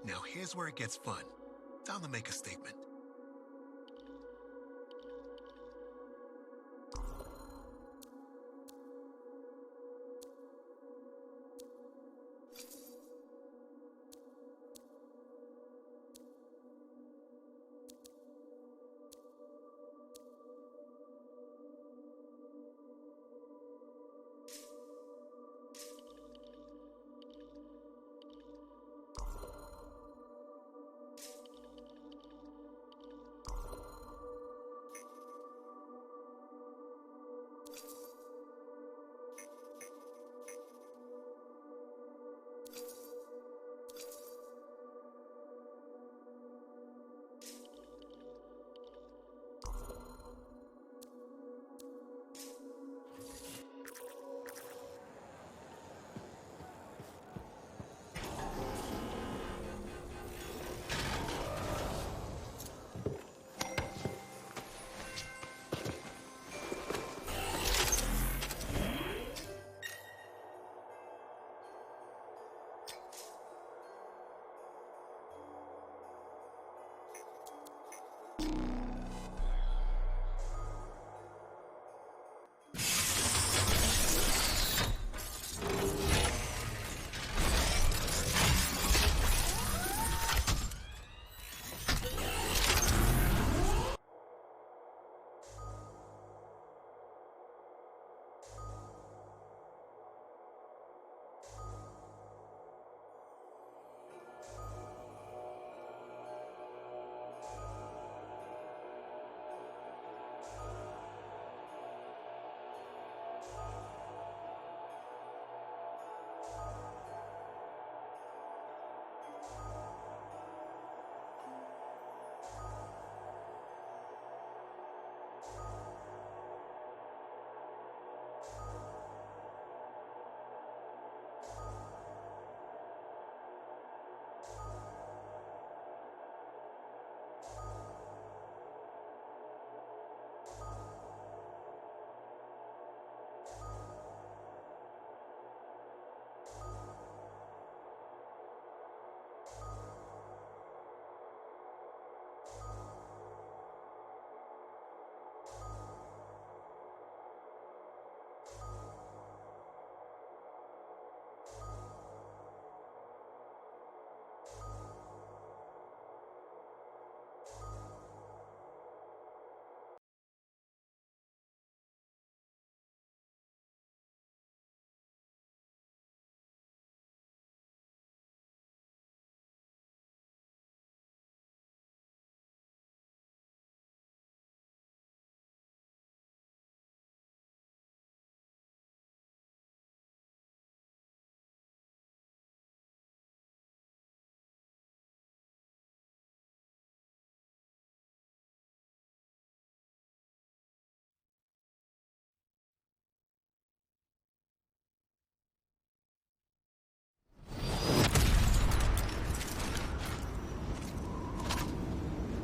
Now here's where it gets fun. Time to make a statement.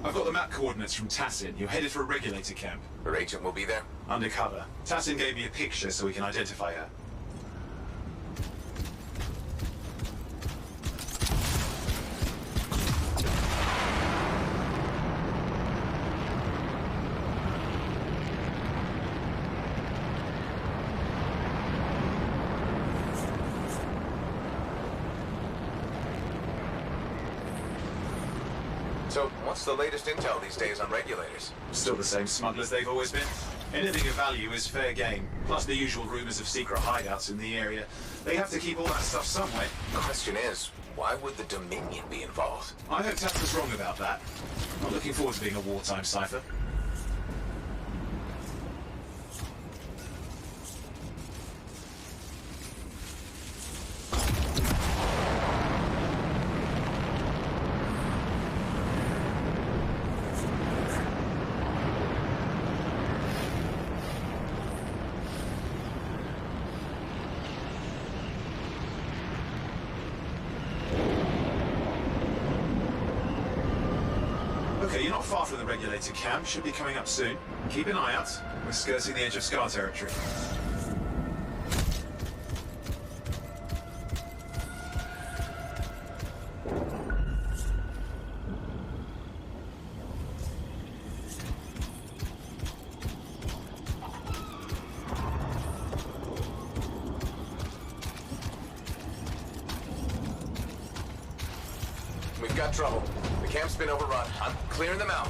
I've got the map coordinates from Tassin. You're headed for a regulator camp. Her agent will be there? Undercover. Tassin gave me a picture so we can identify her. So, what's the latest intel these days on regulators? Still the same smugglers they've always been. Anything of value is fair game, plus the usual rumors of secret hideouts in the area. They have to keep all that stuff somewhere. The question is, why would the Dominion be involved? I hope Tass was wrong about that. I'm looking forward to being a wartime cipher. Okay, you're not far from the regulator camp. Should be coming up soon. Keep an eye out. We're skirting the edge of Scar territory. We got trouble. The camp's been overrun. I'm clearing them out.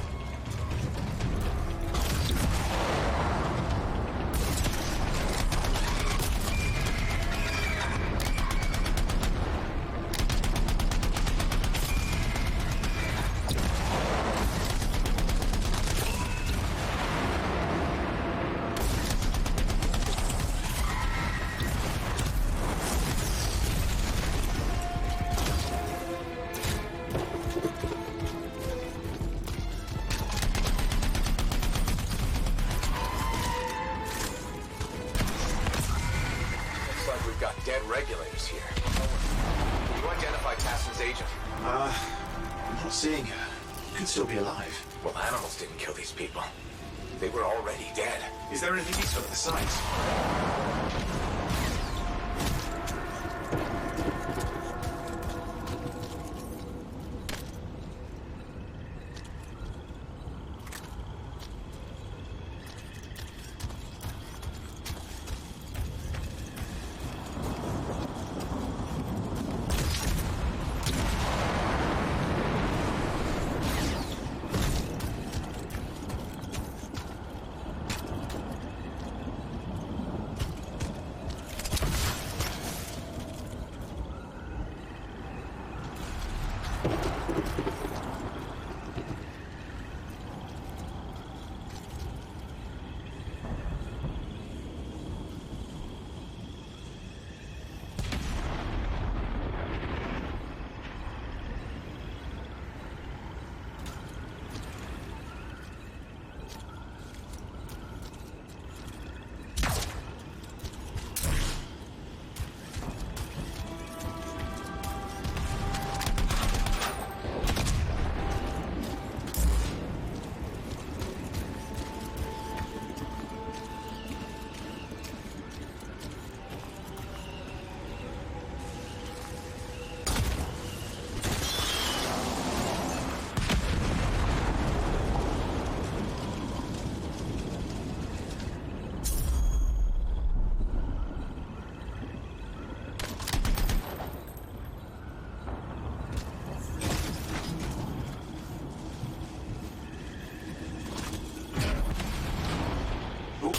Dead regulators here. Can you identify Tassin's agent? I'm not seeing her. Could still be alive. Well, animals didn't kill these people. They were already dead. Is there anything useful at the site?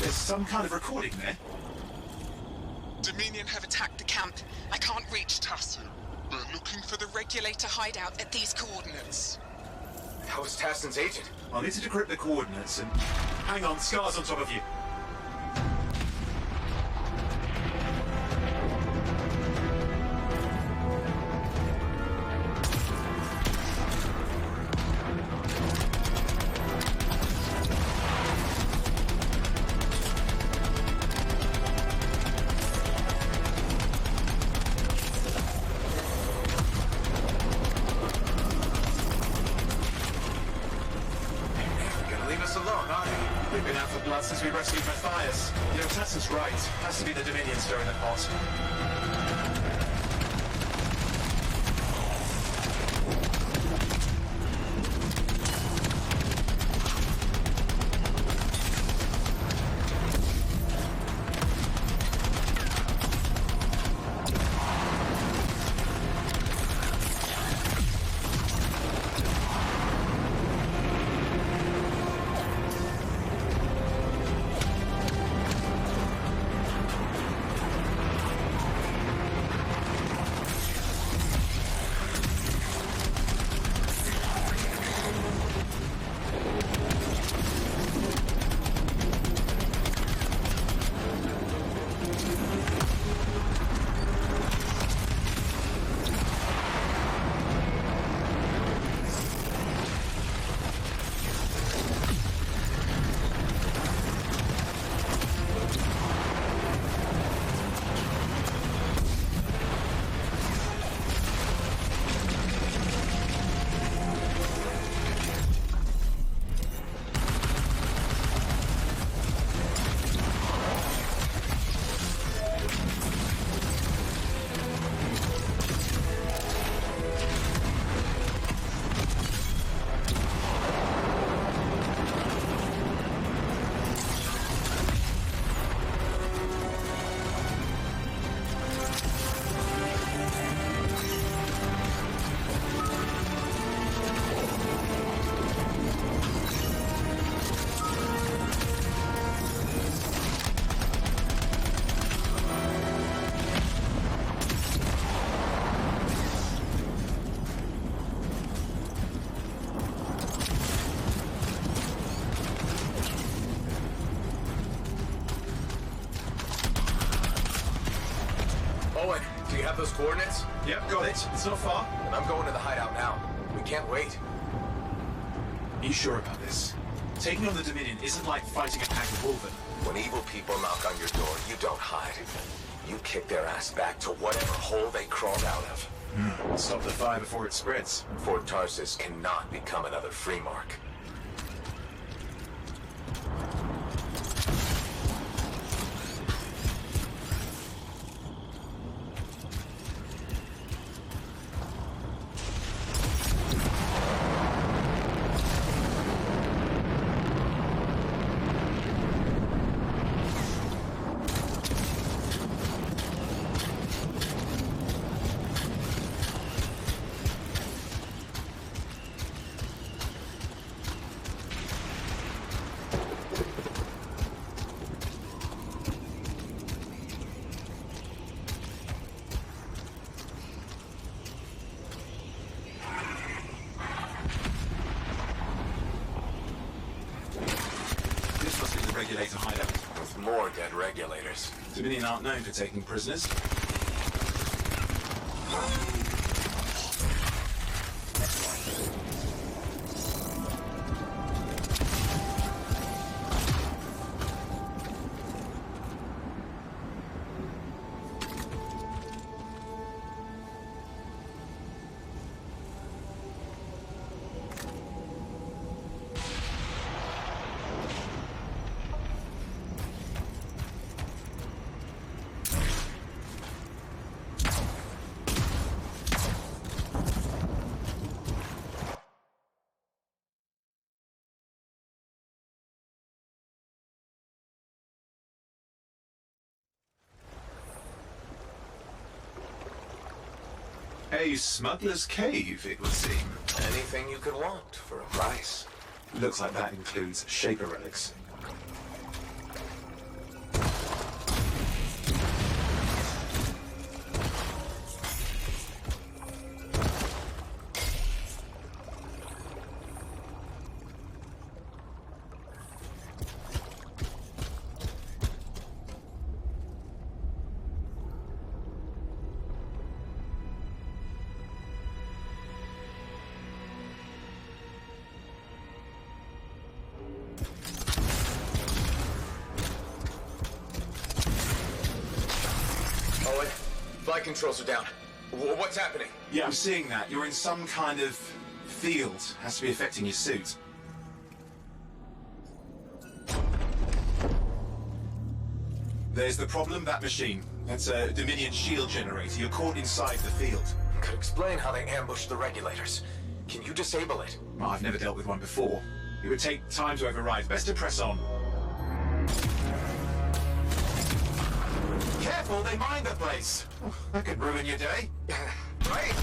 There's some kind of recording there. Dominion have attacked the camp. I can't reach Tassin. They're looking for the regulator hideout at these coordinates. How was Tassin's agent? I'll need to decrypt the coordinates and... Hang on, Scar's on top of you. Since we rescued Matthias. You know, Tassin's right. Has to be the Dominion stirring the pot. have those coordinates? Yep, got it. It's not far. And I'm going to the hideout now. We can't wait. Are you sure about this? Taking on the Dominion isn't like fighting a pack of wolven. When evil people knock on your door, you don't hide. You kick their ass back to whatever hole they crawled out of. Stop the fire before it spreads. Fort Tarsus cannot become another free mark. Regulator hideout. With more dead regulators. Dominion aren't known for taking prisoners. A smuggler's cave, it would seem. Anything you could want for a price. Looks like that includes Shaper relics. Flight controls are down. What's happening? Yeah, I'm seeing that. You're in some kind of field. Has to be affecting your suit. There's the problem, that machine. That's a Dominion shield generator. You're caught inside the field. Could explain how they ambushed the regulators. Can you disable it? Well, I've never dealt with one before. It would take time to override. Best to press on. Careful, they mine the place. Oh, that could ruin your day. Right?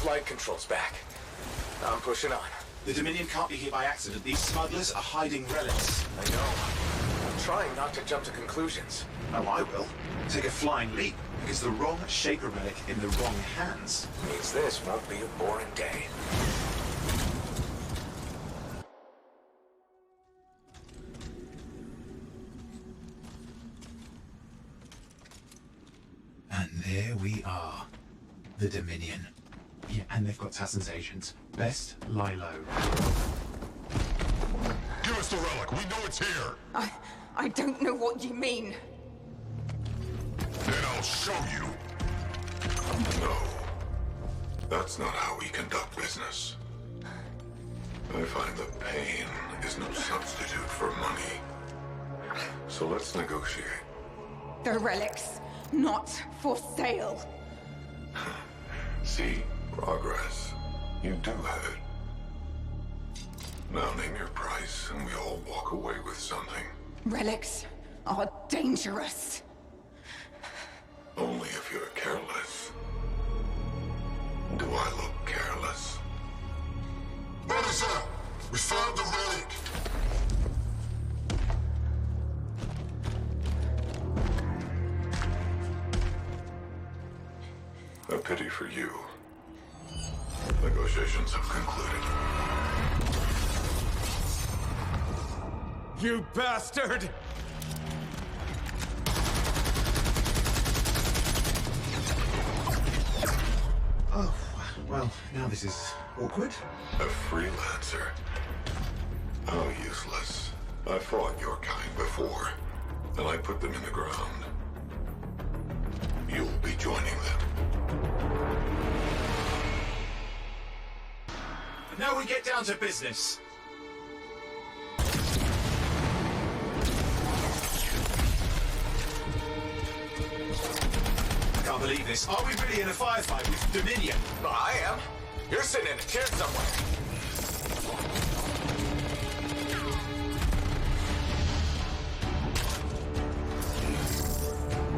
Flight controls back. I'm pushing on. The Dominion can't be here by accident. These smugglers are hiding relics. I know. I'm trying not to jump to conclusions. Oh, I will. Take a flying leap, because the wrong Shaper relic in the wrong hands means this won't be a boring day. And there we are. The Dominion. Yeah, and they've got Tassin's agent. Best lie low. Give us the relic. We know it's here. I don't know what you mean. Then I'll show you. No. That's not how we conduct business. I find that pain is no substitute for money. So let's negotiate. The relic's not for sale. See? Progress. You do have it. Now name your price, and we all walk away with something. Relics are dangerous. Only if you're careless. Do I look careless? Officer, we found the relic. A pity for you. Negotiations have concluded. You bastard! Oh, well, now this is awkward. A freelancer? How useless. I fought your kind before, and I put them in the ground. You'll be joining them. Now we get down to business. I can't believe this. Are we really in a firefight with Dominion? Well, I am. You're sitting in a chair somewhere.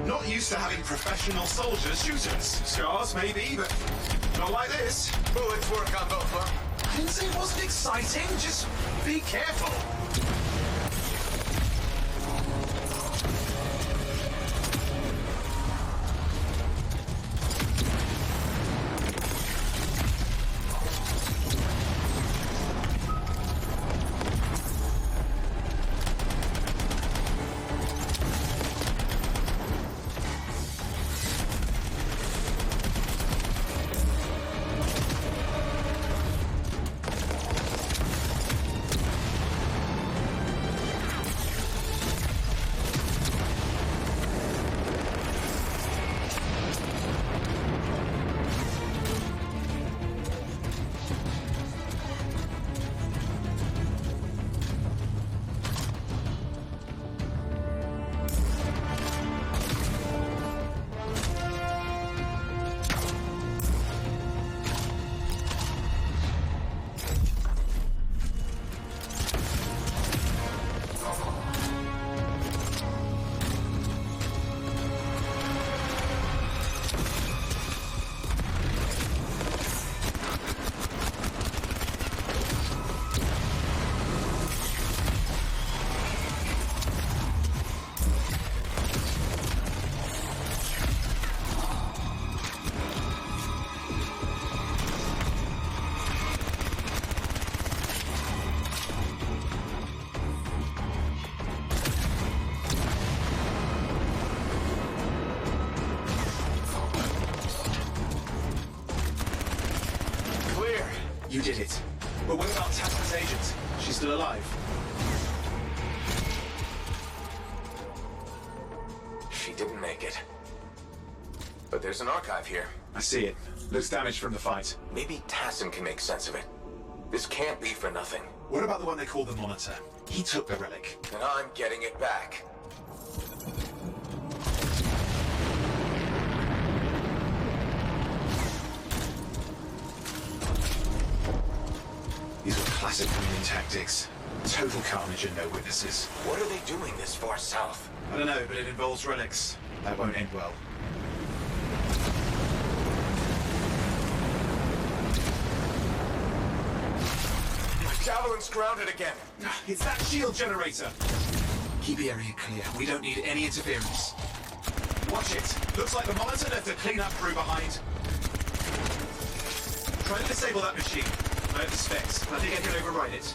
Not used to having professional soldiers shoot us. Scars, maybe, but not like this. Bullets work on both of them. I didn't say it wasn't exciting. Just be careful. You did it. But what about Tassin's agent? She's still alive? She didn't make it. But there's an archive here. I see it. Looks damaged from the fight. Maybe Tassin can make sense of it. This can't be for nothing. What about the one they call the Monitor? He took the relic. And I'm getting it back. These were classic Dominion tactics. Total carnage and no witnesses. What are they doing this far south? I don't know, but it involves relics. That won't end well. Javelin's grounded again. It's that shield generator. Keep the area clear. We don't need any interference. Watch it. Looks like the monitor left a cleanup crew behind. Try to disable that machine. I have the specs. I think I can override it.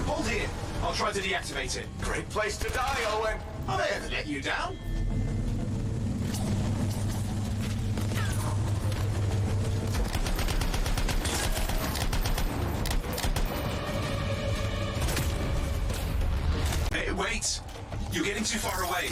Hold here. I'll try to deactivate it. Great place to die, Owen. Have I ever let you down? Hey, wait! You're getting too far away.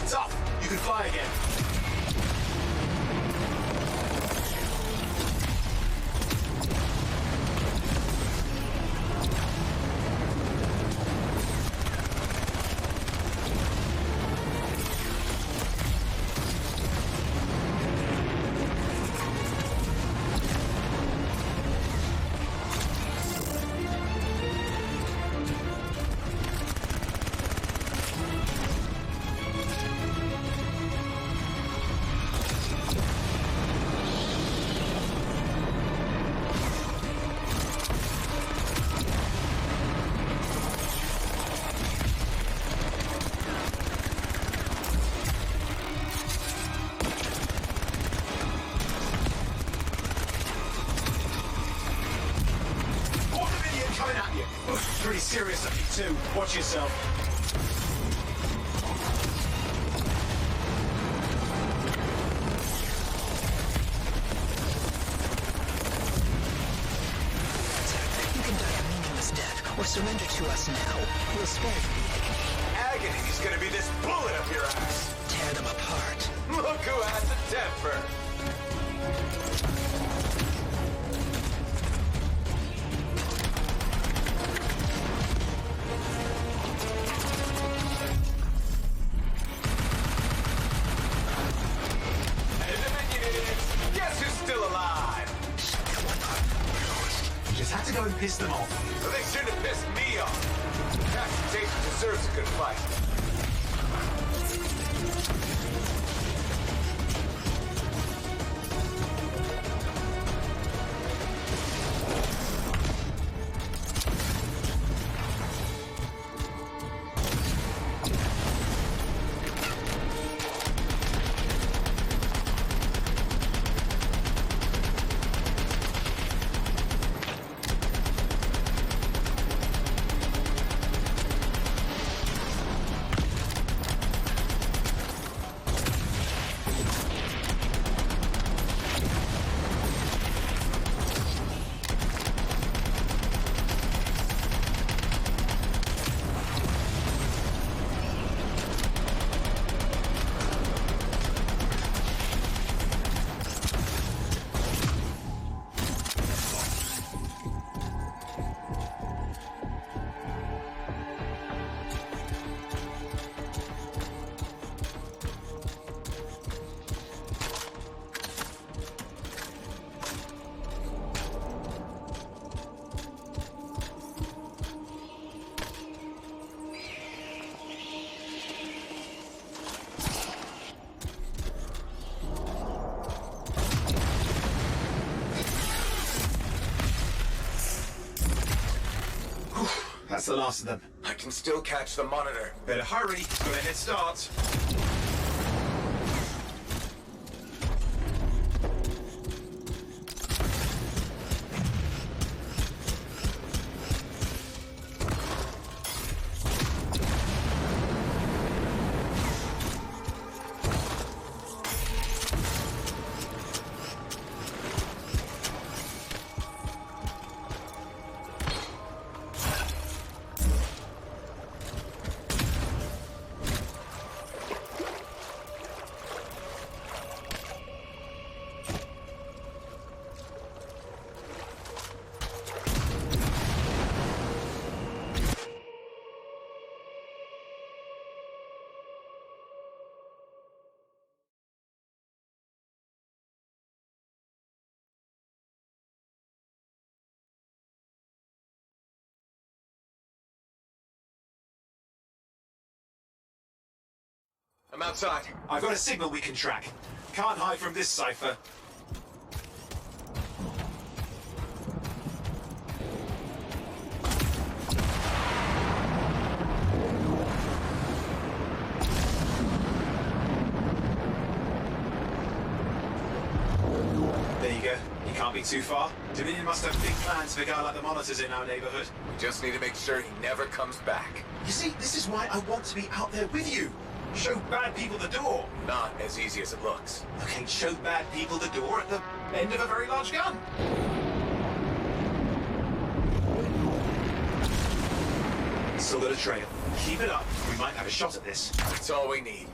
It's off! You can fly again. Pretty serious of you too. Watch yourself. You can die a meaningless death, or surrender to us now. We'll spare you. Agony is gonna be this bullet up your ass. Tear them apart. Look who has a temper. Guess who's still alive? You just had to go and piss them off. Well, they shouldn't have pissed me off. Reputation deserves a good fight. That's the last of them. I can still catch the monitor. Better hurry. Got a head start. I'm outside. I've got a signal we can track. Can't hide from this cipher. There you go. You can't be too far. Dominion must have big plans for a guy like the monitors in our neighborhood. We just need to make sure he never comes back. You see, this is why I want to be out there with you. Show bad people the door. Not as easy as it looks. Okay, show bad people the door at the end of a very large gun. Still got a trail. Keep it up. We might have a shot at this. That's all we need.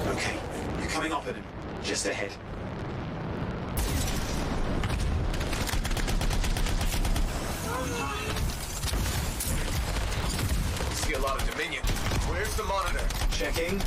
Okay, you're coming up at him. Just ahead. See a lot of Dominion. Where's the monitor? Checking.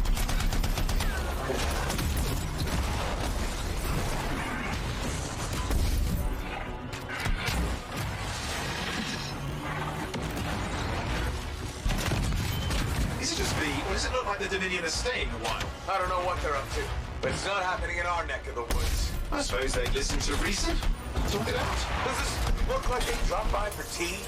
Is it just me, or does it look like the Dominion are staying a while? I don't know what they're up to, but it's not happening in our neck of the woods. I suppose they'd listen to reason. Talk it out. Does this look like they dropped by for tea?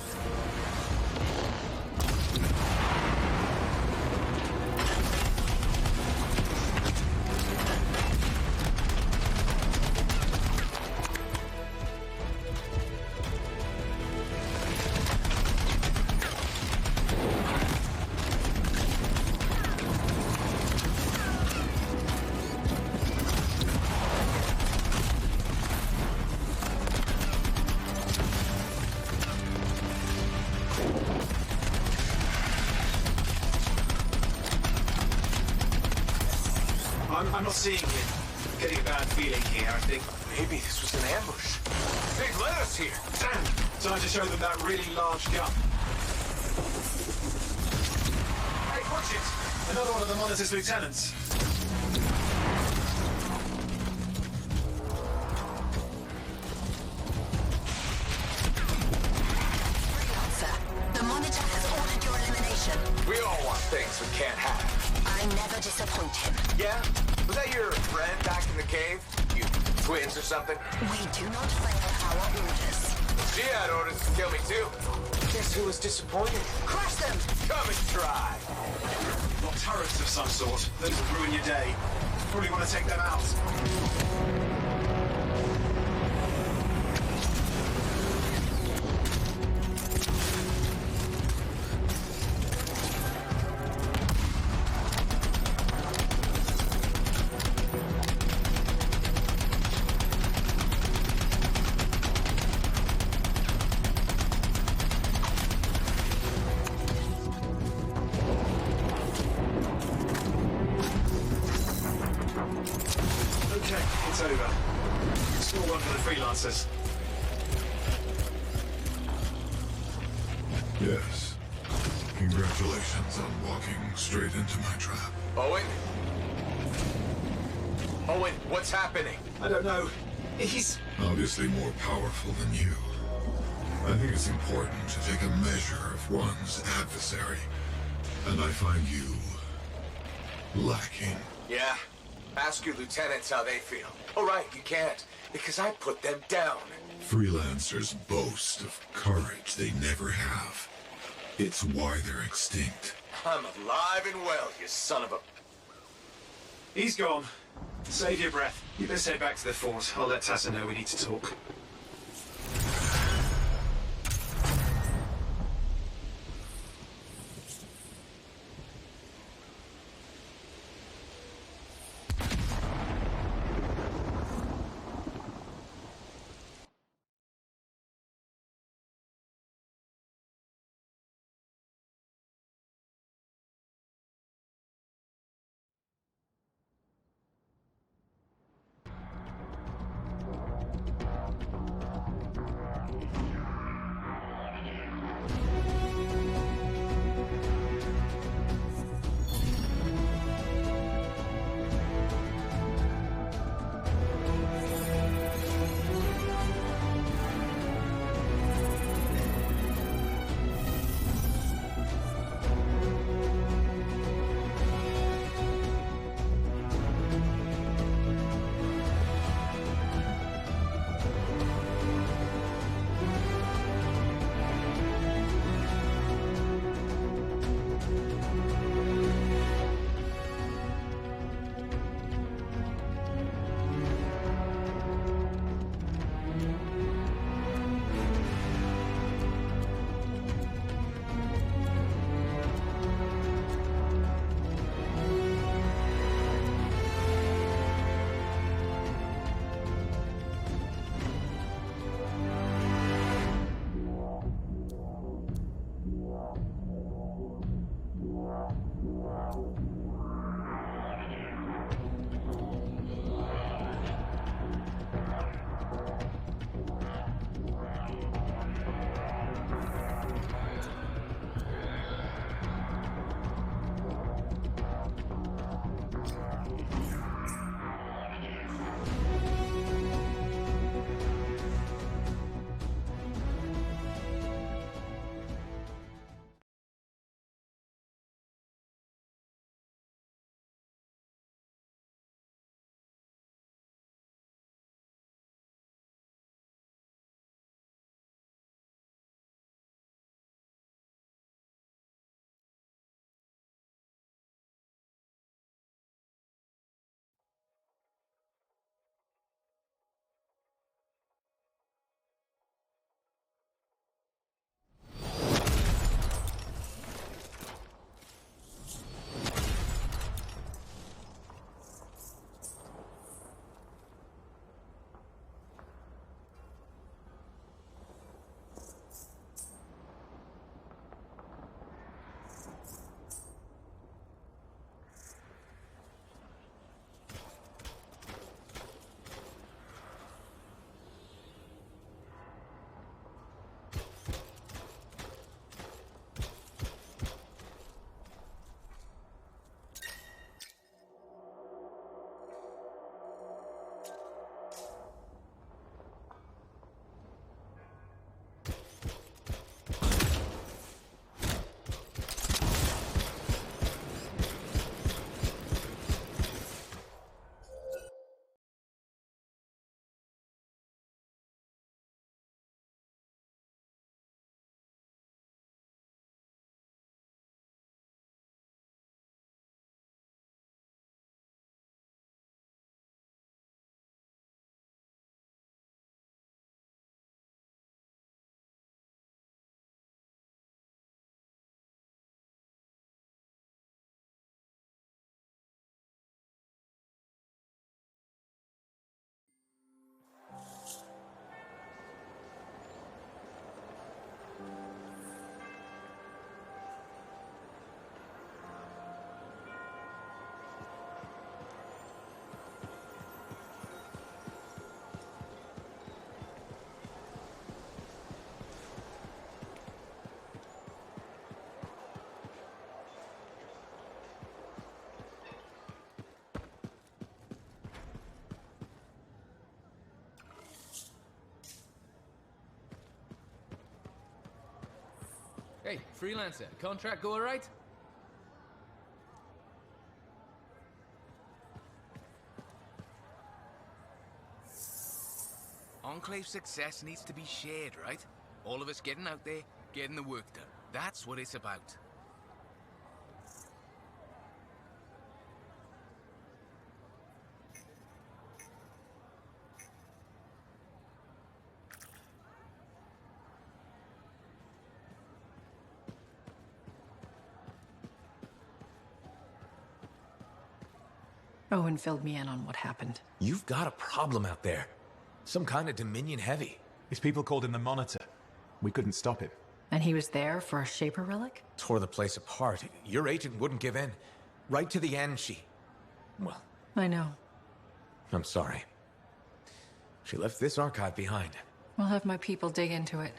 I'm not seeing him. Getting a bad feeling here, I think. Maybe this was an ambush. They led us here. Damn! Time to show them that really large gun. Hey, watch it! Another one of the Monitor's lieutenants. Freelancer, the Monitor has ordered your elimination. We all want things we can't have. I never disappoint him. Yeah? Was that your friend back in the cave? You twins or something? We do not fail our orders. She had orders to kill me too. Guess who was disappointed? Crush them! Come and try. Got turrets of some sort. Those will ruin your day. Probably want to take them out. Okay, it's over. Small one for the freelancers. Yes. Congratulations on walking straight into my trap. Owen? Owen, what's happening? I don't know. He's... Obviously more powerful than you. I think it's important to take a measure of one's adversary. And I find you... lacking. Yeah? Ask your lieutenants how they feel. Oh, right, you can't, because I put them down. Freelancers boast of courage they never have. It's why they're extinct. I'm alive and well, you son of a... He's gone. Save your breath. You best head back to the fort. I'll let Tassa know we need to talk. Hey, freelancer, contract go alright? Enclave success needs to be shared, right? All of us getting out there, getting the work done. That's what it's about. Owen filled me in on what happened. You've got a problem out there. Some kind of Dominion heavy. His people called him the Monitor. We couldn't stop him. And he was there for a Shaper relic? Tore the place apart. Your agent wouldn't give in. Right to the end, well... I know. I'm sorry. She left this archive behind. We'll have my people dig into it.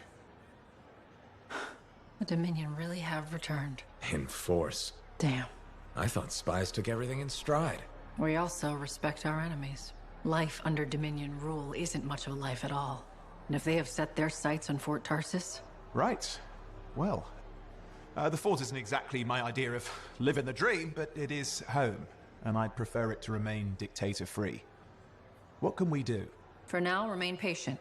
The Dominion really have returned. In force. Damn. I thought spies took everything in stride. We also respect our enemies. Life under Dominion rule isn't much of a life at all. And if they have set their sights on Fort Tarsis... Right. Well, the fort isn't exactly my idea of living the dream, but it is home, and I'd prefer it to remain dictator-free. What can we do? For now, remain patient.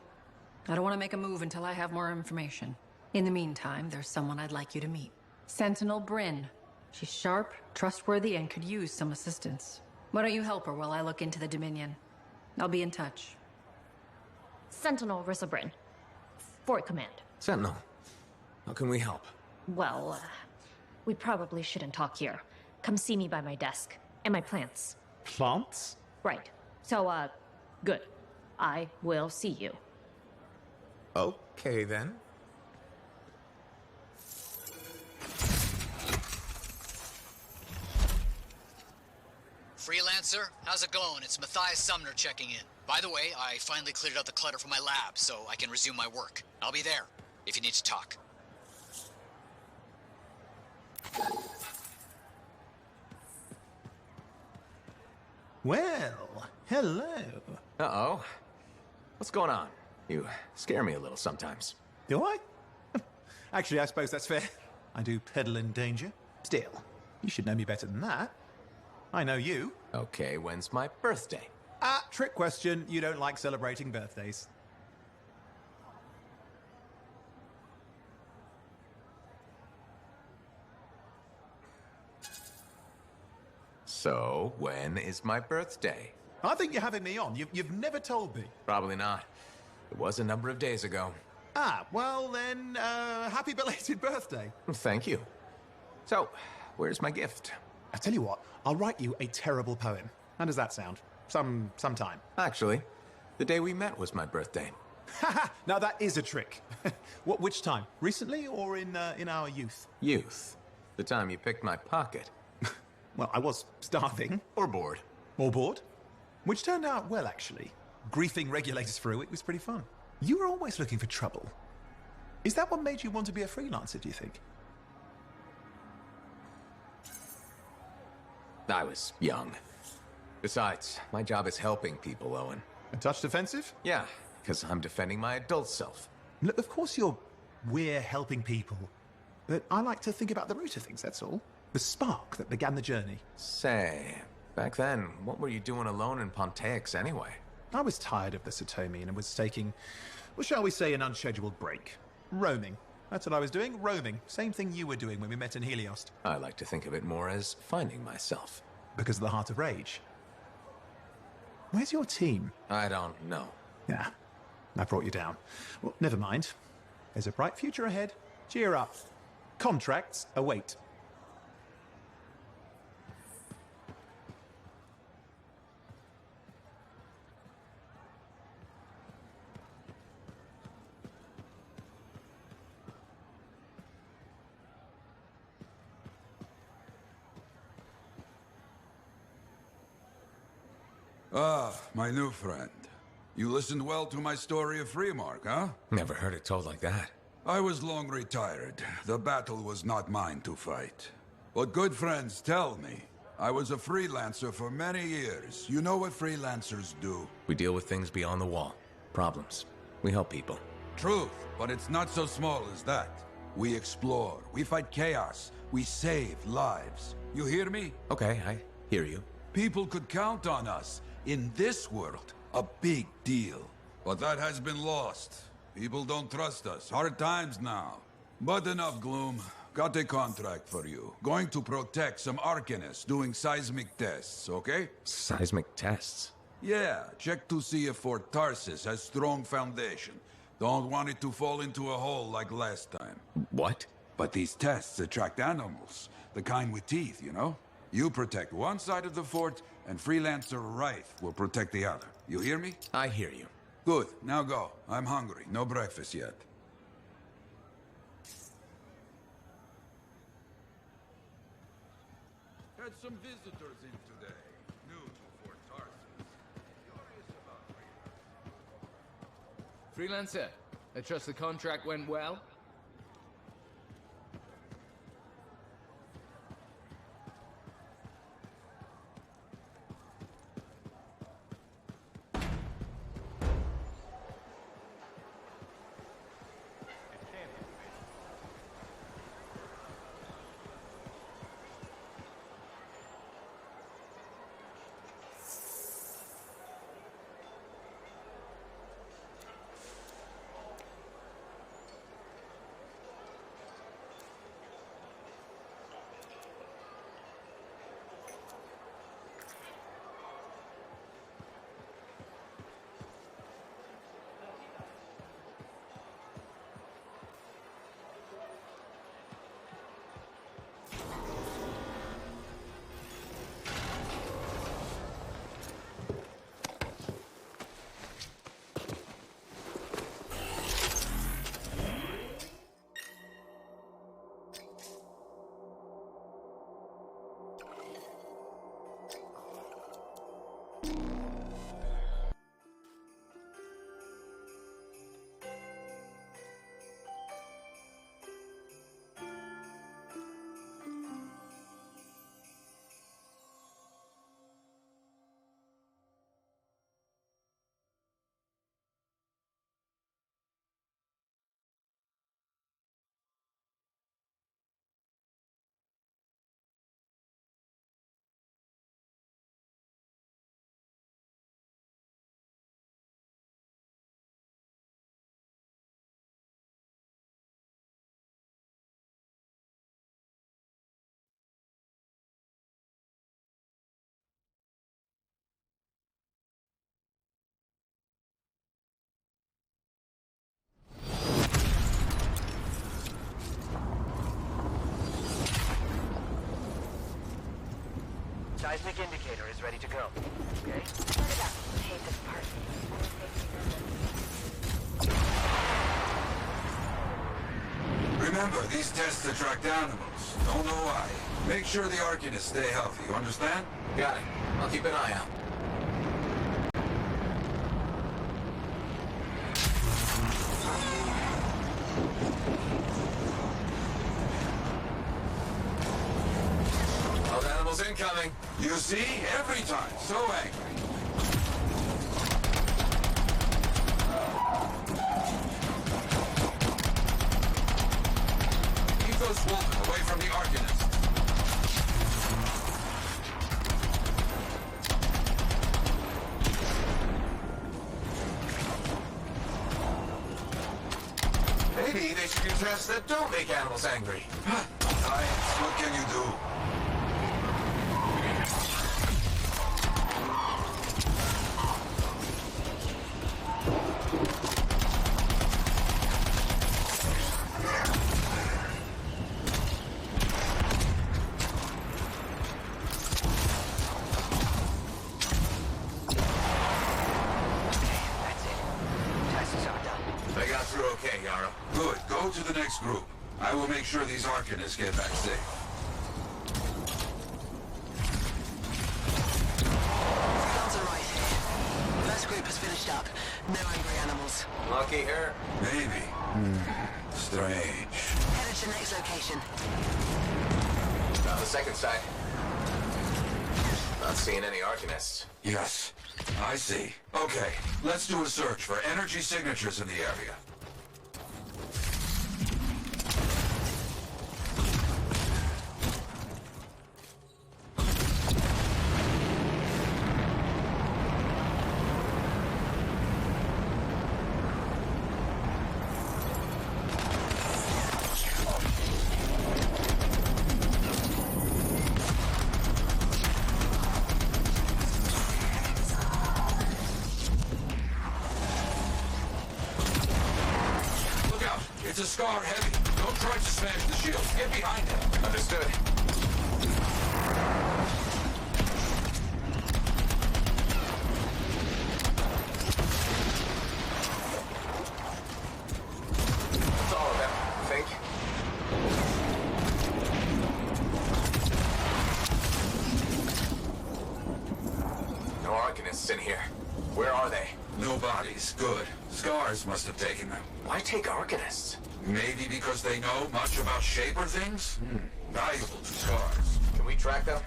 I don't want to make a move until I have more information. In the meantime, there's someone I'd like you to meet. Sentinel Bryn. She's sharp, trustworthy, and could use some assistance. Why don't you help her while I look into the Dominion? I'll be in touch. Sentinel Rissa Bryn. Fort Command. Sentinel, how can we help? Well, we probably shouldn't talk here. Come see me by my desk. And my plants. Plants? Right. So, good. I will see you. Okay, then. Freelancer, how's it going? It's Matthias Sumner checking in. By the way, I finally cleared out the clutter from my lab, so I can resume my work. I'll be there, if you need to talk. Well, hello. Uh-oh. What's going on? You scare me a little sometimes. Do I? Actually, I suppose that's fair. I do peddle in danger. Still, you should know me better than that. I know you. Okay, when's my birthday? Trick question. You don't like celebrating birthdays. So, when is my birthday? I think you're having me on. You've never told me. Probably not. It was a number of days ago. Well then, happy belated birthday. Thank you. So, where's my gift? I tell you what, I'll write you a terrible poem. How does that sound? Sometime. Actually, the day we met was my birthday. Haha! Now that is a trick. Which time? Recently or in our youth? Youth. The time you picked my pocket. Well, I was starving. Or bored. Or bored. Which turned out well, actually. Griefing regulators through it was pretty fun. You were always looking for trouble. Is that what made you want to be a freelancer, do you think? I was young. Besides, my job is helping people, Owen. A touch defensive? Yeah, because I'm defending my adult self. Look, of course we're helping people. But I like to think about the root of things, that's all. The spark that began the journey. Say, back then, what were you doing alone in Pontaix anyway? I was tired of the Satomi and was taking, well, shall we say, an unscheduled break. Roaming. That's what I was doing, roaming. Same thing you were doing when we met in Heliost. I like to think of it more as finding myself. Because of the Heart of Rage. Where's your team? I don't know. Yeah, I brought you down. Well, never mind. There's a bright future ahead. Cheer up. Contracts await. Ah, my new friend. You listened well to my story of Freemark, huh? Never heard it told like that. I was long retired. The battle was not mine to fight. But good friends tell me, I was a freelancer for many years. You know what freelancers do? We deal with things beyond the wall. Problems. We help people. Truth, but it's not so small as that. We explore, we fight chaos, we save lives. You hear me? Okay, I hear you. People could count on us. In this world, a big deal. But that has been lost. People don't trust us. Hard times now. But enough gloom. Got a contract for you. Going to protect some Arcanists doing seismic tests, okay? Seismic tests? Yeah, check to see if Fort Tarsis has strong foundation. Don't want it to fall into a hole like last time. What? But these tests attract animals. The kind with teeth, you know? You protect one side of the fort, and Freelancer Rife will protect the other. You hear me? I hear you. Good. Now go. I'm hungry. No breakfast yet. Had some visitors in today. New to Fort Tarsis. Curious about Freelancer, I trust the contract went well? Seismic indicator is ready to go. Okay? Set it up. Hate this part. Remember, these tests attract animals. Don't know why. Make sure the Arcanists stay healthy, you understand? Got it. I'll keep an eye out. Wild animals incoming. You see? Every time. So angry. Keep those wolves away from the Arcanists. Maybe they should do tests that don't make animals angry. Science, what can you do? To the next group. I will make sure these Arcanists get back safe. Sounds alright here. First group has finished up. No angry animals. Lucky her? Maybe. Strange. Headed to next location. On the second side. Not seeing any Arcanists. Yes, I see. Okay, let's do a search for energy signatures in the area. It's a Scar heavy. Don't try to smash the shield. Get behind him. Understood. That's all of them, I think. No Arcanists in here. Where are they? No bodies. Good. Scars must have taken them. Why take Arcanists? Maybe because they know much about Shaper things? Valuable to Scars. Can we track them?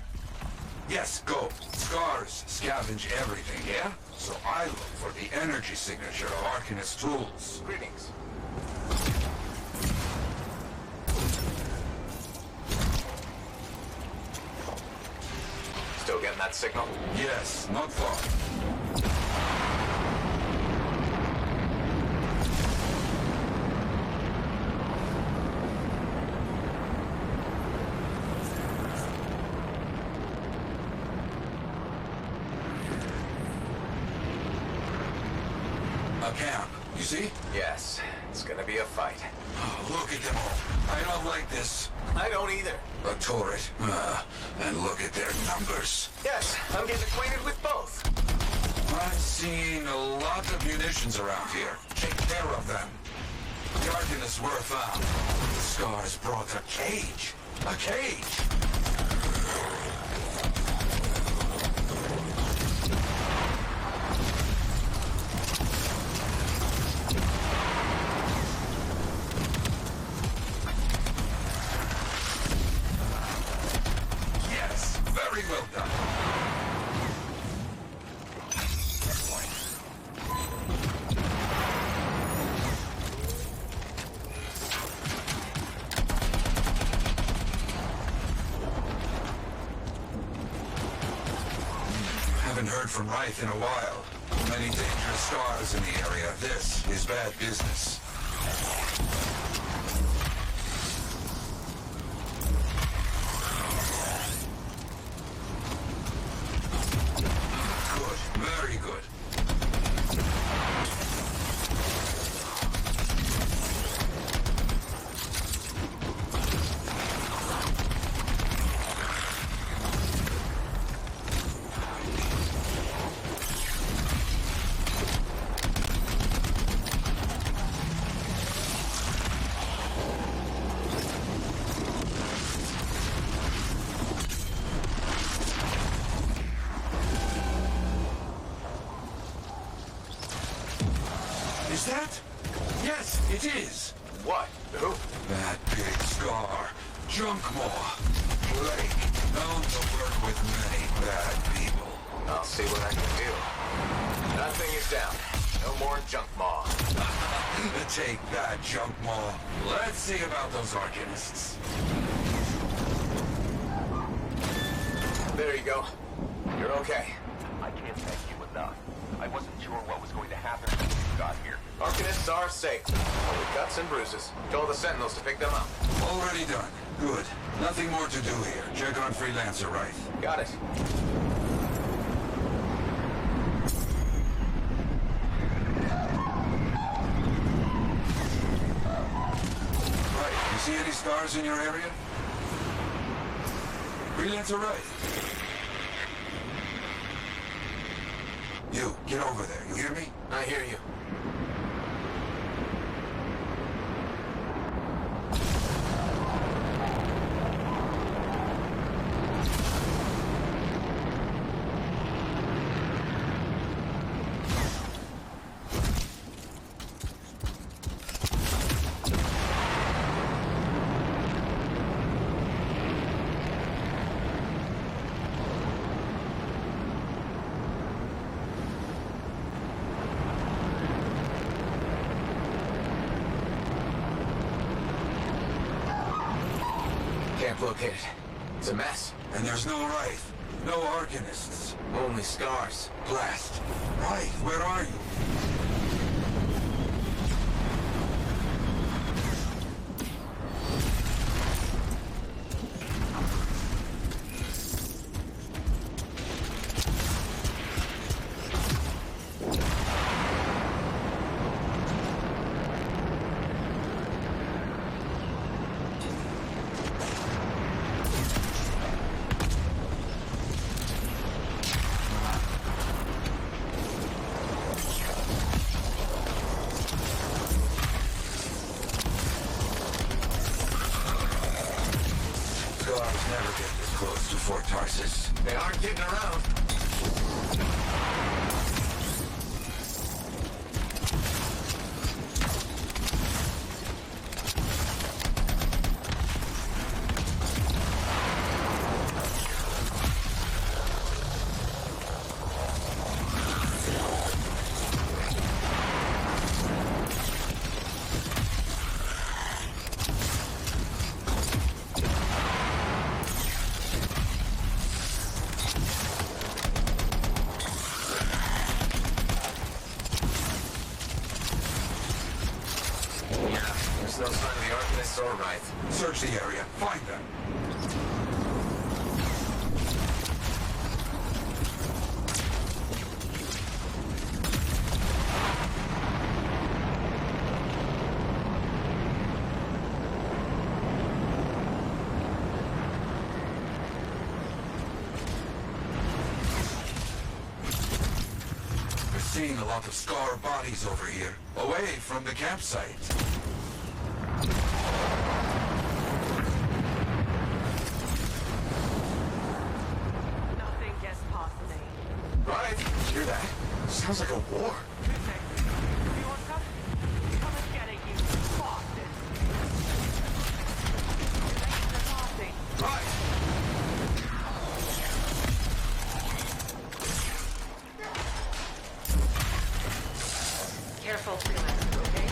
Yes, go. Scars scavenge everything, yeah? So I look for the energy signature of Arcanist tools. Greetings. Still getting that signal? Yes, not far. A camp, you see? Yes, it's gonna be a fight. Oh, look at them all. I don't like this. I don't either. A turret. And look at their numbers. Yes, I'm getting acquainted with both. I'm seeing a lot of munitions around here. Take care of them. The Arcanists were found. The Scars brought a cage. A cage! Yes, very well done. Haven't heard from Reith in a while. Many dangerous Scars in the area. This is bad business. Good. Very good. Is that? Yes, it is. What? Who? That big Scar. Junkmaw. Blake. Known to work with many bad people. I'll see what I can do. That thing is down. No more Junkmaw. Take that, Junkmaw. Let's see about those Arcanists. There you go. You're okay. I can't thank you enough. I wasn't sure what was going to happen when you got here. Arcanists are safe. Only cuts and bruises. Told the Sentinels to pick them up. Already done. Good. Nothing more to do here. Check on Freelancer Reith. Got it. Right. You see any Scars in your area? Freelancer Reith. You, get over there. You hear me? I hear you. Camp located. It's a mess. And there's no Reith. No Arcanists. Only Scars. Blast. Reith, where are you? Fort Tarsus. They aren't kidding around. No sign of the Arcanists or Wraith. Search the area. Find them. We're seeing a lot of Scar bodies over here, away from the campsite. Nothing gets past me. Right? Hear that? Sounds like a war. You want some? Come and get it, you bastard. Late to the party. Right. Careful, freelancer, okay?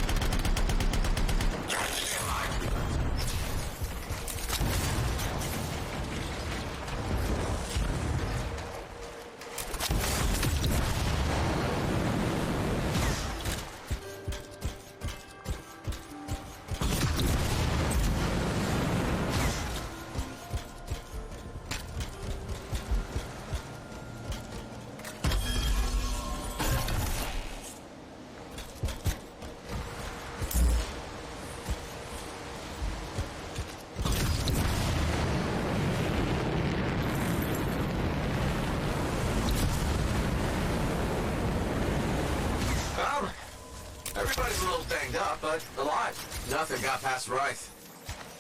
Everybody's a little banged up, but alive. Nothing got past Wraith.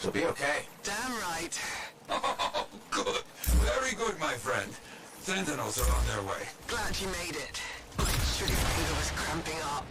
She'll be okay. Damn right. Oh, good. Very good, my friend. Sentinels are on their way. Glad you made it. My sugar finger was cramping up.